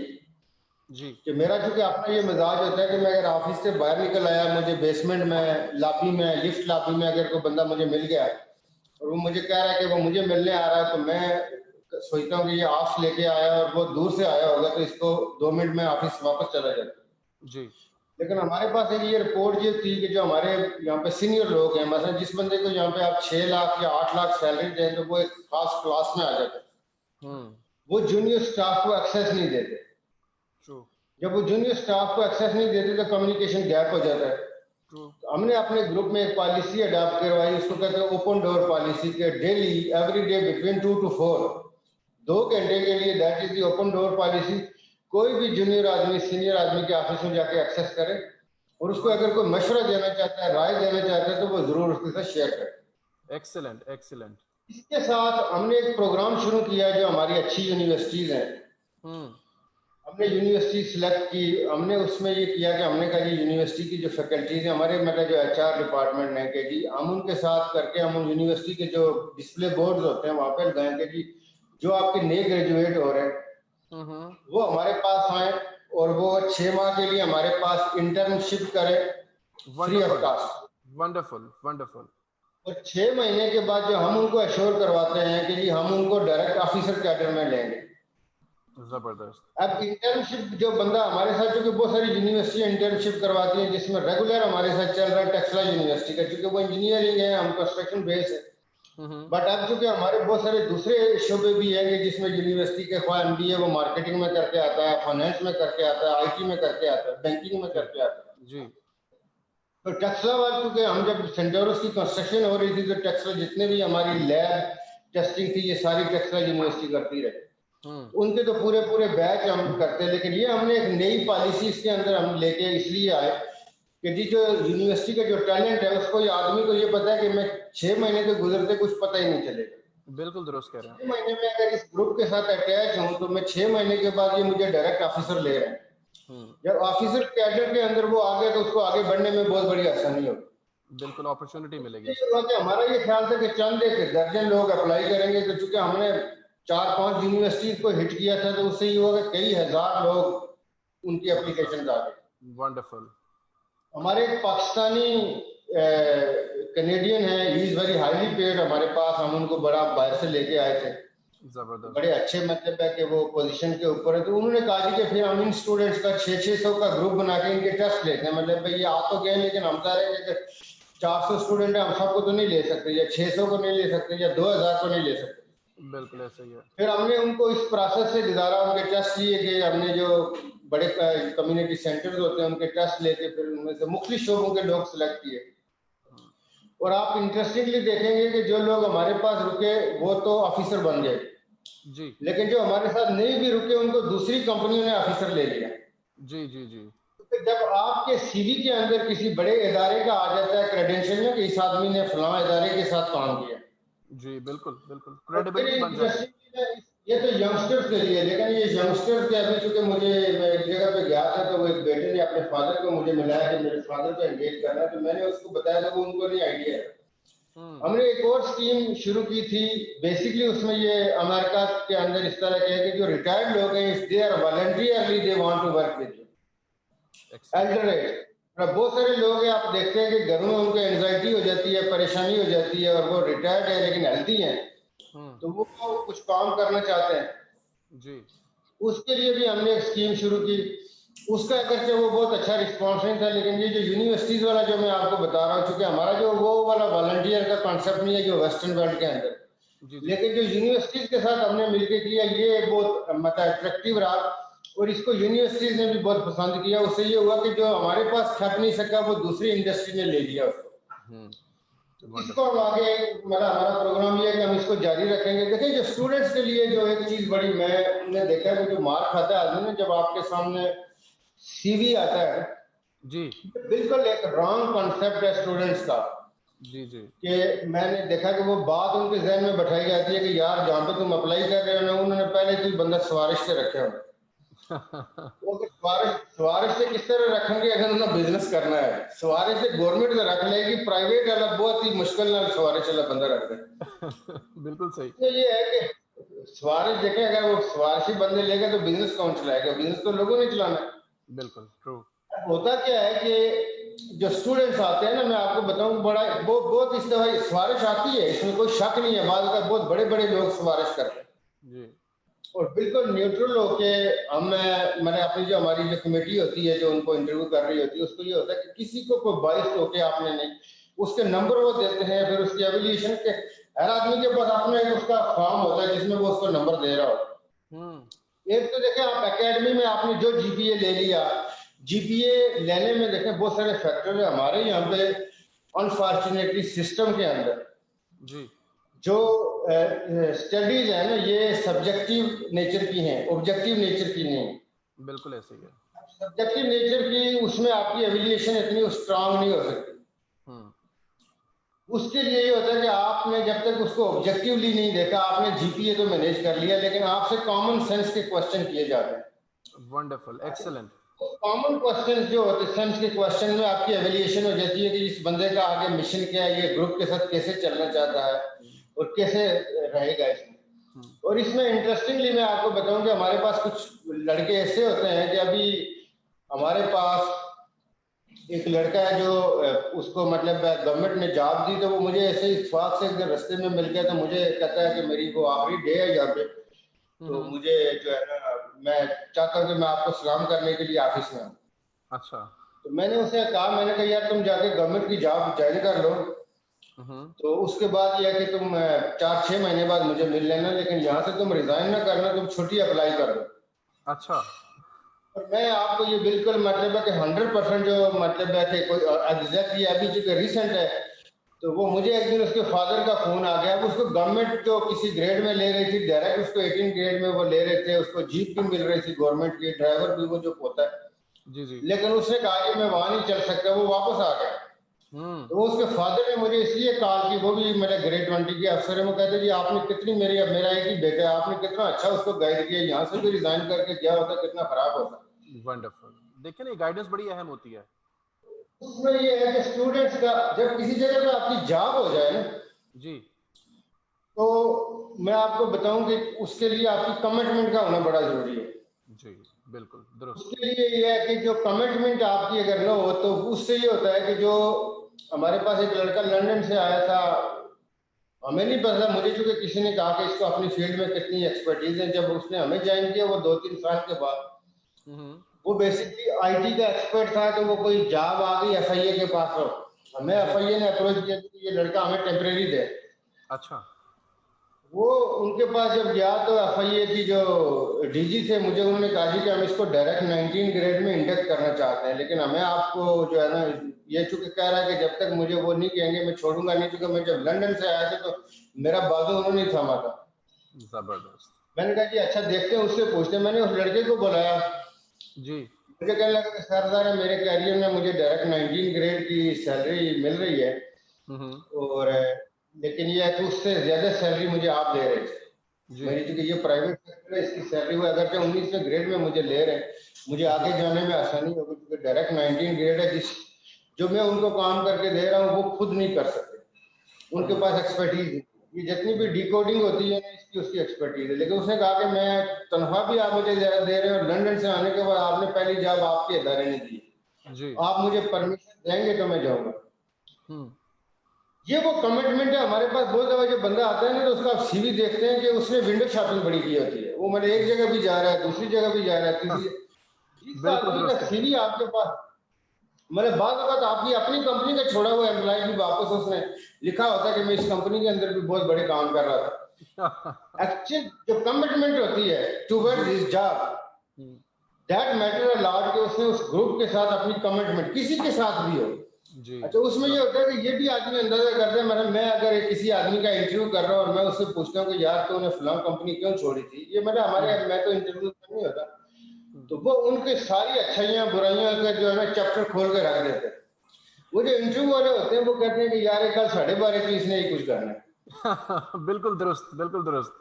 जी कि मेरा चूंकि अपना ये मिजाज होता है कि मैं अगर ऑफिस से बाहर निकल आया, मुझे बेसमेंट में, लॉबी में, लिफ्ट लॉबी में अगर कोई बंदा मुझे मिल गया और वो मुझे कह रहा है कि वो मुझे मिलने आ रहा है, तो मैं सोचता हूँ कि ये ऑफ लेके आया और वो दूर से आया होगा, तो इसको 2 मिनट में ऑफिस वापस चला जाता जी। लेकिन हमारे पास एक ये रिपोर्ट ये थी कि जो हमारे यहाँ पे सीनियर लोग हैं, मतलब जिस बंदे को यहाँ पे आप 6 लाख या 8 लाख सैलरी दें तो वो एक खास क्लास में आ जाते, वो जूनियर स्टाफ को एक्सेस नहीं देते। जब वो जूनियर स्टाफ को एक्सेस नहीं देते तो कम्युनिकेशन गैप हो जाता है। तो हमने अपने ग्रुप में एक पॉलिसी अडॉप्ट करवाई, उसको कहते हैं ओपन डोर पॉलिसी, के daily every day between 2 to 4 2 घंटे के लिए, that is the open door policy. कोई भी जूनियर आदमी सीनियर आदमी के ऑफिस में जाके एक्सेस करे और उसको अगर कोई मशवरा देना चाहता है, राय देना चाहता है, तो वो जरूर उसके साथ शेयर करे। Excellent excellent. इसके साथ हमने एक प्रोग्राम शुरू किया जो हमारी अच्छी यूनिवर्सिटीज हैं, हमने यूनिवर्सिटी सिलेक्ट की। हमने उसमें ये किया कि हमने कहा जी यूनिवर्सिटी की जो फैकल्टीज है हमारे, मतलब जो HR डिपार्टमेंट है, कि जी हम उनके साथ करके हम यूनिवर्सिटी के जो डिस्प्ले बोर्ड होते हैं वहां पे लगाएंगे जी जो आपके नए ग्रेजुएट हो रहे हैं वो हमारे पास आए और वो 6 माह के लिए हमारे पास इंटर्नशिप करे free of cost. Wonderful wonderful. और 6 महीने के बाद जो हम उनको एश्योर करवाते हैं कि जी हम उनको डायरेक्ट ऑफिसर कैडर में लेंगे। जबरदस्त। अब इंटर्नशिप जो बंदा हमारे साथ, क्योंकि बहुत सारी यूनिवर्सिटी इंटर्नशिप करवाती हैं जिसमें रेगुलर हमारे साथ चल रहा है टेक्सला यूनिवर्सिटी का, क्योंकि वो इंजीनियरिंग है, हम कंस्ट्रक्शन बेस है। बट अब चूंकि हमारे बहुत सारे दूसरे शोबे भी हैं जिसमें यूनिवर्सिटी के ख्वाह MBA वो मार्केटिंग में करके आता है, फाइनेंस में करके आता है, IT में करके आता है, बैंकिंग में करके आता है जी। तो टेक्सला वाले, क्योंकि हम जब सेंटोरस की कंस्ट्रक्शन हो रही थी तो टेक्सला जितने भी हमारी लैब टेस्टिंग थी ये सारी टेक्सला यूनिवर्सिटी करती रही, उनके तो पूरे पूरे बैच हम करते हैं। लेकिन ये हमने एक नई पॉलिसी इसके अंदर हम लेके इसलिए आए कि जी जो यूनिवर्सिटी का जो टैलेंट है उसको, ये आदमी को ये पता है कि मैं 6 महीने तो गुजरते कुछ पता ही नहीं चलेगा। बिल्कुल दुरुस्त कह रहे हैं। 6 महीने में अगर इस ग्रुप के साथ अटैच हूँ तो मैं 6 महीने के बाद ये मुझे डायरेक्ट ऑफिसर ले रहे हैं। जब ऑफिसर कैडर के अंदर वो आ गए तो उसको आगे बढ़ने में बहुत बड़ी आसानी होगी, बिल्कुल अपॉर्चुनिटी मिलेगी। हमारा ये ख्याल था कि चंद एक दर्जन लोग अप्लाई करेंगे, तो चूंकि हमने 4-5 यूनिवर्सिटीज को हिट किया था, तो उससे ये हुआ कि कई हजार लोग उनकी एप्लीकेशन आ गए। वंडरफुल। हमारे एक पाकिस्तानी कनेडियन है, he is very highly paid हमारे पास, हम उनको बड़ा बाहर से लेके आए थे, जबरदस्त। बड़े अच्छे मतलब है कि वो पोजीशन के ऊपर है। तो उन्होंने कहा कि फिर हम इन स्टूडेंट्स का 600 का ग्रुप बना के इनके टेस्ट लेते हैं, मतलब भाई ये आ तो गए लेकिन हम चाह रहे हैं कि 400 स्टूडेंट है, हम सबको तो नहीं ले सकते, या 600 को नहीं ले सकते, या 2000 को नहीं ले सकते। बिल्कुल ऐसा ही है। फिर हमने उनको इस प्रोसेस से गुजारा, उनके टेस्ट लिए गए, हमने जो बड़े कम्युनिटी सेंटर्स होते हैं उनके टेस्ट लेके फिर उनमें से मुख्तलिफ शोबों के लोग सिलेक्ट किए। और आप इंटरेस्टिंगली देखेंगे कि जो लोग हमारे पास रुके वो तो ऑफिसर बन गए जी लेकिन जो हमारे साथ नहीं भी रुके उनको दूसरी कंपनियों ने ऑफिसर ले लिया। जी जी जी। तो जब आपके सीवी के अंदर किसी बड़े इदारे का आ जाता है क्रेडेंशियल में कि इस आदमी ने फलां इदारे के साथ काम किया, जी बिल्कुल बिल्कुल, और फिर क्रेडिबिलिटी बन जाती है। ये तो यंगस्टर्स के लिए, लेकिन ये यंगस्टर्स के अभी चूंकि मुझे, मैं एक जगह पे गया था तो वो एक बेटे ने अपने फादर को मुझे मिलाया कि मेरे फादर को एंगेज करना है, तो मैंने उसको बताया था, वो उनको नहीं आइडिया है। हमने एक और स्कीम शुरू की थी, बेसिकली उसमें ये अमेरिका के अंदर इस तरह के है कि जो रिटायर्ड लोग हैं, if they are voluntarily they want to work with you elder age. बहुत सारे लोग हैं, आप देखते हैं कि घरों में उनको एंजाइटी हो जाती है, परेशानी हो जाती है, और वो रिटायर्ड है लेकिन हेल्थी हैं, तो वो कुछ काम करना चाहते हैं जी। उसके लिए भी हमने एक स्कीम शुरू की। उसका अगरचे वो बहुत अच्छा रिस्पॉन्स नहीं था, लेकिन ये जो यूनिवर्सिटीज वाला जो मैं आपको बता रहा हूँ, चूंकि हमारा जो वो वाला वॉलंटियर का कॉन्सेप्ट नहीं है जो वेस्टर्न वर्ल्ड के अंदर, लेकिन जो यूनिवर्सिटीज के साथ हमने मिलकर किया ये बहुत मतलब अट्रैक्टिव रहा, और इसको यूनिवर्सिटीज ने भी बहुत पसंद किया। उससे ये हुआ कि जो हमारे पास खप नहीं सका वो दूसरी इंडस्ट्री ने ले लिया उसको। इसको हम आगे हमारा प्रोग्राम ये है कि हम इसको जारी रखेंगे। देखिए जो स्टूडेंट्स के लिए जो एक चीज बड़ी मैंने देखा है, जो मार खाता है आदमी ने जब आपके सामने सीवी आता है जी, बिल्कुल एक रॉन्ग कॉन्सेप्ट है स्टूडेंट्स का। जी जी, कि मैंने देखा कि वो बात उनके जहन में बैठाई जाती है कि यार जहाँ पे तुम अप्लाई कर रहे हो ना, उन्होंने पहले कोई बंदा सिफारिश से रखे हो। वो सिफारिश से किस तरह रखेंगे अगर उन्हें बिजनेस करना है? सिफारिश से गवर्नमेंट से रख लेगी, प्राइवेट वाला बहुत ही मुश्किल ना सिफारिश वाला बंदा रख दे। बिल्कुल सही। तो ये है कि सिफारिश देखें, अगर वो सिफारिशी बंदे लेगा तो बिजनेस कौन चलाएगा? बिजनेस तो लोगों ने चलाना है। बिल्कुल ट्रू। होता क्या है कि जो स्टूडेंट्स आते हैं ना, मैं आपको बताऊं, बड़ा बहुत इस तरह सिफारिश आती है, इसमें कोई शक नहीं है, बाद का बहुत बड़े बड़े लोग सिफारिश करते हैं जी, और बिल्कुल न्यूट्रल होके हम मैंने अपनी जो हमारी जो कमेटी होती है जो उनको इंटरव्यू कर रही होती है, उसको ये होता है कि किसी को कोई बाइस होके आपने नहीं, उसके नंबर वो देते हैं, फिर उसकी एवल्यूशन के हर आदमी के पास अपना एक उसका फॉर्म होता है जिसमें वो उसको नंबर दे रहा होता है। एक तो देखें आप एकेडमी में आपने जो जीपीए ले लिया, जीपीए लेने में देखें बहुत सारे फैक्टर है हमारे यहाँ पे अनफॉर्चुनेटली सिस्टम के अंदर जी, जो स्टडीज है ना ये सब्जेक्टिव नेचर की हैं, ऑब्जेक्टिव नेचर की नहीं। बिल्कुल ऐसे ही है, सब्जेक्टिव नेचर की उसमें आपकी एवल्यूएशन इतनी स्ट्रांग नहीं हो सकती। उसके लिए ये होता है कि आपने जब तक उसको ऑब्जेक्टिवली नहीं देखा, आपने जीपीए तो मैनेज कर लिया, लेकिन आपसे कॉमन सेंस के क्वेश्चन किए जाते हैं। Wonderful, excellent. कॉमन क्वेश्चन जो होते हैं सेंस के क्वेश्चन में आपकी एवल्यूएशन हो जाती है कि इस बंदे का आगे मिशन क्या है, ये ग्रुप के साथ कैसे चलना चाहता है और कैसे रहेगा इसमें। और इसमें इंटरेस्टिंगली मैं आपको बताऊं कि हमारे पास कुछ लड़के ऐसे होते हैं कि अभी हमारे पास एक लड़का है जो उसको मतलब गवर्नमेंट ने जॉब दी, तो वो मुझे ऐसे ही इत्तेफाक से अगर रास्ते में मिल गया तो मुझे कहता है कि मेरी वो आखिरी डे है यहाँ पे, तो मुझे जो है ना मैं चाहता हूँ कि मैं आपको सलाम करने के लिए ऑफिस में हूँ। अच्छा, तो मैंने उसे कहा, मैंने कहा यार तुम जाके गवर्नमेंट की जॉब ज्वाइन कर लो, तो उसके बाद यह कि तुम 4-6 महीने बाद मुझे मिल लेना, लेकिन यहाँ से तुम रिजाइन ना करना, तुम छुट्टी अप्लाई कर दो। अच्छा, और मैं आपको ये बिल्कुल मतलब है कि 100% जो मतलब है कि कोई एग्जैक्टली अभी जो रिसेंट है, तो वो मुझे एक दिन उसके फादर का फोन आ गया, उसको गवर्नमेंट जो किसी ग्रेड में ले रही थी, डायरेक्ट उसको 18 ग्रेड में वो ले रहे थे, उसको जीप भी मिल रही थी गवर्नमेंट की, ड्राइवर भी वो जो होता है जी जी, लेकिन उसने कहा कि मैं वहां नहीं चल सकता, वो वापस आ गया। तो उसके फादर ने मुझे इसलिए कहा कि वो भी मेरे ग्रेड 20 के अफसर है, वो कहते जी आपने कितनी मेरा एक ही बेटा है, आपने कितना अच्छा उसको गाइड किया, यहाँ से भी रिजाइन करके गया होता कितना खराब होता। वंडरफुल। देखिए ना गाइडेंस बड़ी अहम होती है। उसमें ये है कि स्टूडेंट्स का जब किसी जगह पे आपकी जॉब हो जाए ना जी, तो मैं आपको बताऊं कि उसके लिए आपकी कमिटमेंट का होना बड़ा जरूरी है। जी बिल्कुल दुरुस्त। उसके लिए ये है कि जो कमिटमेंट आपकी अगर ना हो तो उससे ये होता है कि जो हमारे पास एक लड़का लंदन से आया था, हमें नहीं पता, मुझे चूंकि किसी ने कहा कि इसको अपनी फील्ड में कितनी एक्सपर्टीज है, जब उसने हमें ज्वाइन किया वो 2-3 साल के बाद, वो बेसिकली आईटी का एक्सपर्ट था, तो वो कोई जॉब आ गई एफआईए के पास हो, हमें एफआईए ने अप्रोच किया कि ये लड़का हमें टेम्परेरी दे। अच्छा। वो उनके पास जब गया तो एफआईए की जो डीजी थे, मुझे उन्होंने कहा जी कि हम इसको डायरेक्ट 19 ग्रेड में इंडक्ट करना चाहते हैं, लेकिन हमें आपको जो है ना, ये चूंकि कह रहा है कि जब तक मुझे वो नहीं कहेंगे मैं छोड़ूंगा नहीं, क्योंकि मैं जब लंदन से आया था तो मेरा बाजू उन्होंने नहीं थामा था। जबरदस्त। मैंने कहा जी अच्छा देखते हैं, उससे पूछते हैं। मैंने उस लड़के को बुलाया जी। मुझे कहने लगा कि सर मेरे कैरियर में मुझे डायरेक्ट 19 ग्रेड की सैलरी मिल रही है, और लेकिन ये है कि उससे ज्यादा सैलरी मुझे आप दे रहे थे। मेरी चूंकि ये प्राइवेट सेक्टर है, इसकी सैलरी वो अगर 19वें ग्रेड में मुझे ले रहे हैं, मुझे आगे जाने में आसानी होगी, क्योंकि डायरेक्ट 19 ग्रेड है, जिस जो मैं उनको काम करके दे रहा हूँ वो खुद नहीं कर सकते, उनके पास एक्सपर्टीज नहीं। ये जितनी भी डिकोडिंग होती है ना, इसकी उसकी एक्सपर्टीज है। लेकिन उसने कहा कि मैं तनख्वाह भी आप मुझे ज्यादा दे रहे हो, लंदन से आने के बाद आपने पहली जॉब आपके इदारे ने दी, आप मुझे परमिशन देंगे तो मैं जाऊंगा। ये वो कमिटमेंट है हमारे पास। बहुत दफा जब बंदा आता है ना, तो उसका आप सीवी देखते हैं कि उसने विंडो शॉपिंग बड़ी की होती है, वो मतलब एक जगह भी जा रहा है, दूसरी जगह भी जा रहा है, तीसरी। जिस आदमी का सीवी आपके पास, मतलब बात आपकी अपनी कंपनी का छोड़ा हुआ एम्प्लॉय भी वापस उसने लिखा होता है कि मैं इस कंपनी के अंदर भी बहुत बड़े काम कर रहा था। एक्चुअल जो कमिटमेंट होती है towards his job, that matter a lot, कि उसने उस ग्रुप के साथ अपनी कमिटमेंट किसी के साथ भी हो। अच्छा, उसमें ये होता है कि ये भी आदमी अंदाजा करते हैं, मतलब मैं अगर किसी आदमी का इंटरव्यू कर रहा हूँ और मैं उससे पूछता हूँ कि यार तूने फलां कंपनी क्यों छोड़ी थी, ये मतलब हमारे मैं तो इंटरव्यू नहीं होता, तो वो उनके सारी अच्छाइयाँ बुराइयां का जो है ना चैप्टर खोल के रख देते हैं। वो जो इंटरव्यू वाले होते हैं वो कहते हैं कि यार कल 12:30 की इसने ही कुछ करना है। बिल्कुल दुरुस्त, बिल्कुल दुरुस्त।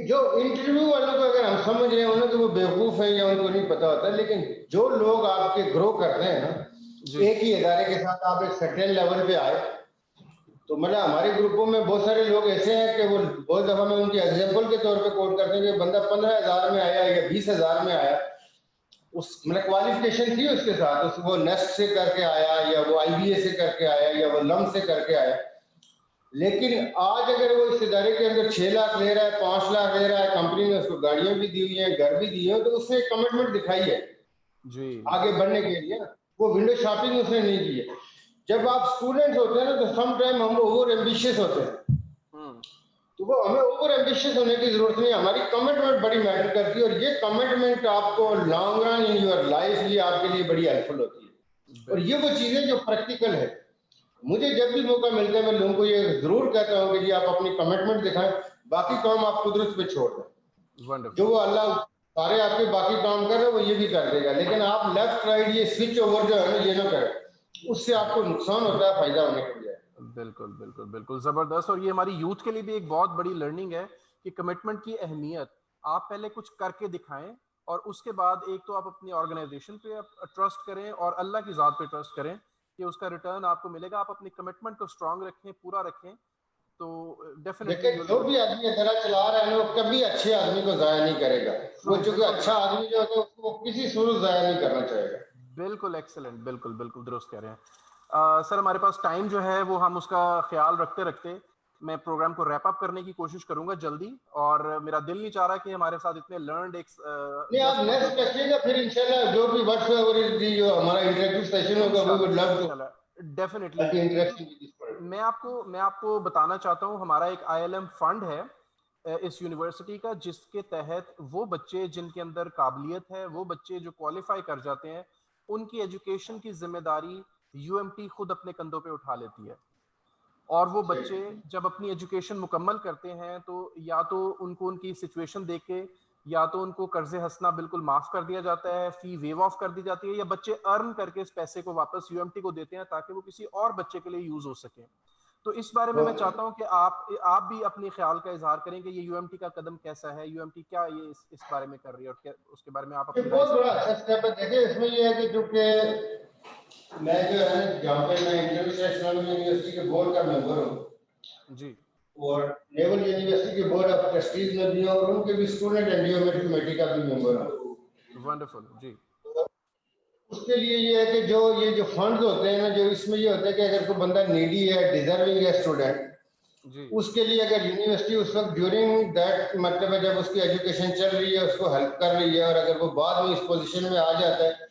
जो इंटरव्यू वालों को अगर हम समझ रहे हो ना, तो वो बेवकूफ है या उनको नहीं पता होता, लेकिन जो लोग आपके ग्रो करते हैं ना, एक ही इदारे के साथ आप एक सर्टेन लेवल पे आए, तो मतलब हमारे ग्रुपों में बहुत सारे लोग ऐसे हैं कि वो बहुत दफा में उनकी एग्जाम्पल के तौर पे कोट करते हैं कि बंदा 15,000 में आया या 20,000 में आया, उस मतलब क्वालिफिकेशन थी उसके साथ, उस वो नेस्ट से करके आया या वो आईबीए से करके आया या वो लम से करके आया, लेकिन आज अगर वो इस इदारे के अंदर 6 लाख ले रहा है, 5 लाख ले रहा है, कंपनी ने उसको गाड़ियां भी दी हुई हैं, घर भी दिए हैं, तो उसने एक कमिटमेंट दिखाई है जी आगे बढ़ने के लिए। वो विंडो शॉपिंग उसने नहीं की है। जब आप स्टूडेंट्स होते हैं ना, तो सम टाइम हम ओवर एम्बिशियस होते हैं, तो वो हमें ओवर एम्बिशियस होने की जरूरत नहीं, हमारी कमिटमेंट बड़ी मैटर करती है, और ये कमिटमेंट आपको long run in your life ये आपके लिए बड़ी हेल्पफुल होती है। और ये वो चीजें जो प्रैक्टिकल है, मुझे जब भी मौका मिलता है मैं लोगों को ये जरूर कहता हूँ कि जी आप अपनी कमिटमेंट दिखाएं, बाकी काम आप कुदरत पे छोड़ दें। जो वो अल्लाह सारे आपके बाकी काम कर रहे हैं वो ये भी कर देगा, लेकिन आप लेफ्ट राइट ये स्विच ओवर जो है ना ये ना करें, उससे आपको नुकसान होता है, फायदा होने के बजाय। बिल्कुल बिल्कुल बिल्कुल जबरदस्त। और ये हमारी यूथ के लिए भी एक बहुत बड़ी लर्निंग है कि कमिटमेंट की अहमियत। आप पहले कुछ करके दिखाएं और उसके बाद एक तो आप अपनी ऑर्गेनाइजेशन पे ट्रस्ट करें और अल्लाह की ज़ात पे ट्रस्ट करें कि उसका रिटर्न आपको मिलेगा। आप अपनी कमिटमेंट को स्ट्रांग रखें, पूरा रखें, तो डेफिनेटली जो भी आदमी इधर चला रहा है ना, वो कभी अच्छे आदमी को जाया नहीं करेगा। वो चूंकि अच्छा आदमी जो होता है उसको किसी सूरत जाया नहीं करना चाहेगा। बिल्कुल एक्सीलेंट, बिल्कुल बिल्कुल दुरुस्त कह रहे हैं। सर हमारे पास टाइम जो है वो हम उसका ख्याल रखते रखते मैं प्रोग्राम को रैप अप करने की कोशिश करूंगा जल्दी, और मेरा दिल नहीं चाह रहा कि हमारे साथ इतने लर्नड एक नहीं, आप नेक्स्ट रखिएगा, फिर इंशाल्लाह जो भी व्हाट्सएवर जो हमारा इंटरेक्टिव सेशन होगा we would love to definitely. मैं आपको बताना चाहता हूँ, हमारा एक ILM फंड है इस यूनिवर्सिटी का, जिसके तहत वो बच्चे जिनके अंदर काबिलियत है, वो बच्चे जो क्वालिफाई कर जाते हैं, उनकी एजुकेशन की जिम्मेदारी UMT खुद अपने कंधों पे उठा लेती है। और वो बच्चे जब अपनी एजुकेशन मुकम्मल करते हैं तो या तो उनको उनकी सिचुएशन देख के या तो उनको कर्जे हंसना बिल्कुल माफ कर दिया जाता है, फी वेव ऑफ कर दी जाती है, या बच्चे अर्न करके इस पैसे को वापस UMT को देते हैं ताकि वो किसी और बच्चे के लिए यूज हो सके। तो इस बारे में मैं चाहता हूं कि आप भी अपने ख्याल का इजहार करें कि ये UMT का कदम कैसा है, UMT क्या ये इस बारे में कर रही है, और क्या उसके बारे में आप अपनी बहुत बड़ा अच्छा स्टेप है। देखिए इसमें ये है कि जो कि मैं जो है जहाँ पे मैं इंटरनेशनल यूनिवर्सिटी के बोर्ड का मेंबर हूँ जी, और नेवल यूनिवर्सिटी के बोर्ड ऑफ ट्रस्टीज में भी हूँ और उनके भी स्टूडेंट एंडोमेंट कमेटी का भी मेंबर हूँ। वंडरफुल जी। उसके लिए ये है कि जो ये फंड्स होते हैं ना, जो इसमें ये होता है कि अगर कोई बंदा नीडी है, डिजर्विंग है स्टूडेंट, जी उसके लिए अगर यूनिवर्सिटी उस वक्त ड्यूरिंग दैट मतलब है जब उसकी एजुकेशन चल रही है उसको हेल्प कर रही है, और अगर वो बाद में इस पोजीशन में आ जाता है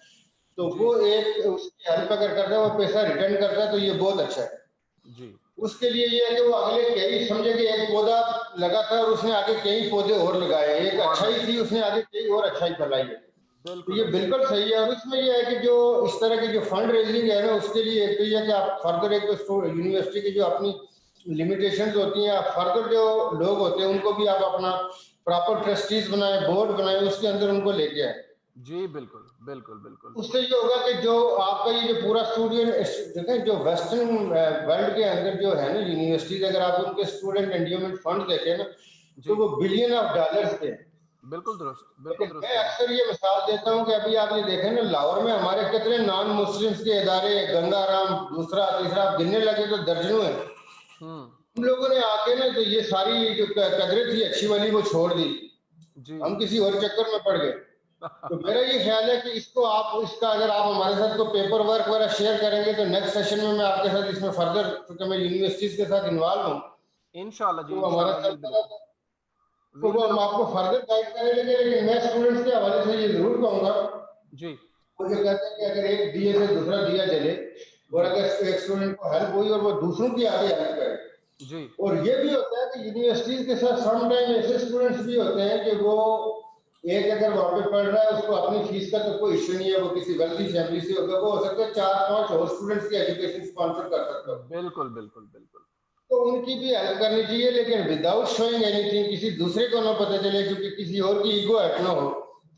तो जी वो एक उसकी हेल्प अगर करता है, वो पैसा रिटर्न करता है, तो ये बहुत अच्छा है। जी उसके लिए ये है कि वो अगले कई, समझे कि एक पौधा लगा था और उसने आगे कई पौधे और लगाए, एक और अच्छाई थी उसने आगे कई और अच्छाई फैलाई है। तो बिल्कुल ये बिल्कुल सही है। और इसमें ये है कि जो इस तरह की जो फंड रेजिंग है ना, उसके लिए एक तो ये है कि आप फर्दर एक तो यूनिवर्सिटी की जो अपनी लिमिटेशंस होती हैं, आप फर्दर जो लोग होते हैं उनको भी आप अपना प्रॉपर ट्रस्टीज बनाए, बोर्ड बनाए, उसके अंदर उनको लेके आए। जी बिल्कुल बिल्कुल बिल्कुल। उससे ये होगा कि जो आपका ये जो पूरा स्टूडेंट जो वेस्टर्न वर्ल्ड के अंदर जो है ना यूनिवर्सिटीज, अगर आप उनके स्टूडेंट एंडोमेंट फंड देखें ना, तो जी वो बिलियन ऑफ डॉलर्स के। बिल्कुल दुरुस्त, बिल्कुल लेकिन दुरुस्त मैं कह रहे अक्सर ये मिसाल देता हूँ कि अभी आप ये देखें ना, लाहौर में हमारे कितने नॉन मुस्लिम्स के इदारे, गंगाराम दूसरा तीसरा, आप गिनने लगे तो दर्जनों है। हैं। हम लोगों ने आके ना तो ये सारी जो कदरें थी अच्छी वाली वो छोड़ दी, जी हम किसी और चक्कर में पड़ गए। तो मेरा ये ख्याल है कि इसको आप इसका अगर आप हमारे साथ को पेपर वर्क वगैरह शेयर करेंगे तो नेक्स्ट सेशन में मैं आपके साथ इसमें फर्दर, क्योंकि मैं यूनिवर्सिटीज के साथ इन्वॉल्व हूँ, इंशाल्लाह जी, तो हमारा इंशाल्लाह चलता रहता है, तो विल वो बी हम लुकिंग। आपको फर्दर गाइड करें। लेकिन मैं स्टूडेंट्स के हवाले से ये जरूर कहूंगा, जी वो जो कहते हैं कि अगर एक दिए से दूसरा दिया जले, और जी अगर एक स्टूडेंट को हेल्प हुई और वो दूसरों की आगे हेल्प करे। जी और ये भी होता है कि यूनिवर्सिटीज के साथ सम टाइम ऐसे स्टूडेंट्स भी होते हैं कि वो एक अगर वहां पे पढ़ रहा है, उसको अपनी फीस का तो कोई इश्यू नहीं है, वो किसी वेल्दी फैमिली से होगा, वो हो सकता है 4-5 और स्टूडेंट्स की एजुकेशन स्पॉन्सर कर सकता हो, बिल्कुल बिल्कुल बिल्कुल। तो उनकी भी हेल्प करनी चाहिए, लेकिन विदाउट शोइंग एनीथिंग, किसी दूसरे को ना पता चले, क्योंकि किसी और की ईगो हर्ट ना हो,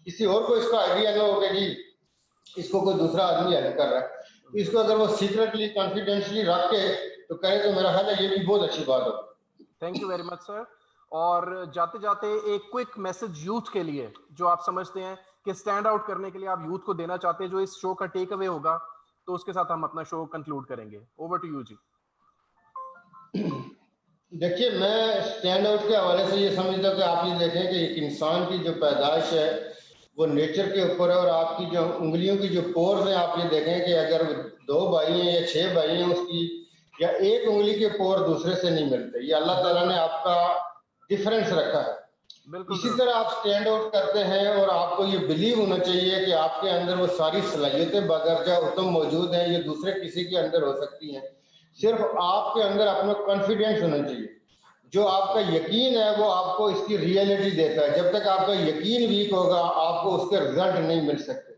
किसी और को इसका आइडिया ना हो कि जी इसको कोई दूसरा आदमी हेल्प कर रहा है। तो इसको अगर वो सीक्रेटली कॉन्फिडेंशियली रख के तो करे, तो मेरा ख्याल है ये भी बहुत अच्छी बात हो। Thank you very much sir. और जाते जाते एक क्विक मैसेज यूथ के लिए जो आप समझते हैं कि स्टैंड आउट करने के लिए आप यूथ को देना चाहते हैं, जो इस शो का टेक अवे होगा, तो उसके साथ हम अपना शो कंक्लूड करेंगे। ओवर टू यू जी। देखिए, मैं स्टैंड आउट के हवाले से ये समझता हूँ कि आप ये देखें कि एक इंसान की जो पैदाइश है वो नेचर के ऊपर है, और आपकी जो उंगलियों की जो पोर्स हैं, आप ये देखें कि अगर 2 भाई हैं या 6 भाई हैं, उसकी या एक उंगली के पोर दूसरे से नहीं मिलते। ये अल्लाह ताला ने बिल्कुल आपका डिफरेंस रखा है। बिल्कुल इसी दुरुस्त। तरह आप स्टैंड आउट करते हैं, और आपको ये बिलीव होना चाहिए कि आपके अंदर वो सारी सलाहियतें बदरजा उत्तम मौजूद हैं, ये दूसरे किसी के अंदर हो सकती हैं। सिर्फ आपके अंदर अपना कॉन्फिडेंस होना चाहिए। जो आपका यकीन है वो आपको इसकी रियलिटी देता है। जब तक आपका यकीन वीक होगा, आपको उसके रिजल्ट नहीं मिल सकते।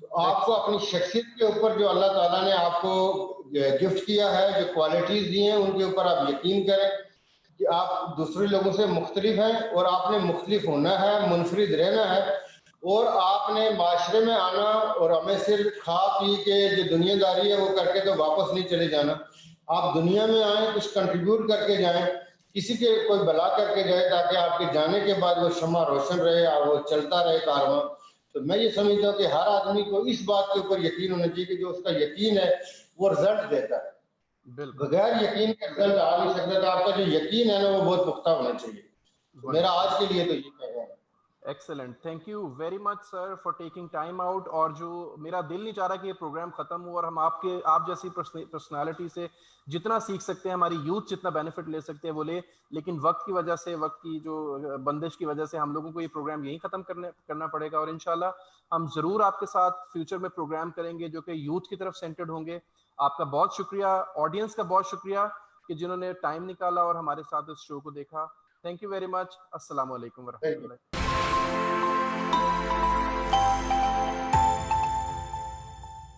तो आपको अपनी शख्सियत के ऊपर जो अल्लाह ताला ने आपको गिफ्ट किया है, जो क्वालिटीज दी हैं, उनके ऊपर आप यकीन करें कि आप दूसरे लोगों से मुख्तलिफ हैं, और आपने मुख्तलिफ होना है, मुनफरिद रहना है, और आपने माशरे में आना, और हमें सिर्फ खा पी के जो दुनियादारी है वो करके तो वापस नहीं चले जाना। आप दुनिया में आए, कुछ कंट्रीब्यूट करके जाएं, किसी के कोई भला करके जाए, ताकि आपके जाने के बाद वो शम्मा रोशन रहे और वो चलता रहे कारवां। तो मैं ये समझता हूँ कि हर आदमी को इस बात के ऊपर यकीन होना चाहिए कि जो उसका यकीन है वो रिजल्ट देता है। बिल्कुल बगैर यकीन के रिजल्ट आ नहीं सकता। तो आपका जो यकीन है ना वो बहुत पुख्ता होना चाहिए। तो मेरा वंडरफुल। आज के लिए तो ये कहना है। Excellent, thank you very much sir for taking time out. और जो मेरा दिल नहीं चाह रहा कि ये प्रोग्राम खत्म हो, और हम आप जैसी पर्सनालिटी से जितना सीख सकते हैं, हमारी यूथ जितना बेनिफिट ले सकते हैं वो ले, लेकिन वक्त की वजह से, वक्त की जो बंदिश की वजह से हम लोगों को ये प्रोग्राम यहीं खत्म करना पड़ेगा। और इंशाल्लाह हम जरूर आपके साथ फ्यूचर में प्रोग्राम करेंगे जो कि यूथ की तरफ सेंटर्ड होंगे। आपका बहुत शुक्रिया, ऑडियंस का बहुत शुक्रिया कि जिन्होंने टाइम निकाला और हमारे साथ इस शो को देखा। Thank you very much. अस्सलाम वालेकुम Thank you. वरहमतुल्लाह।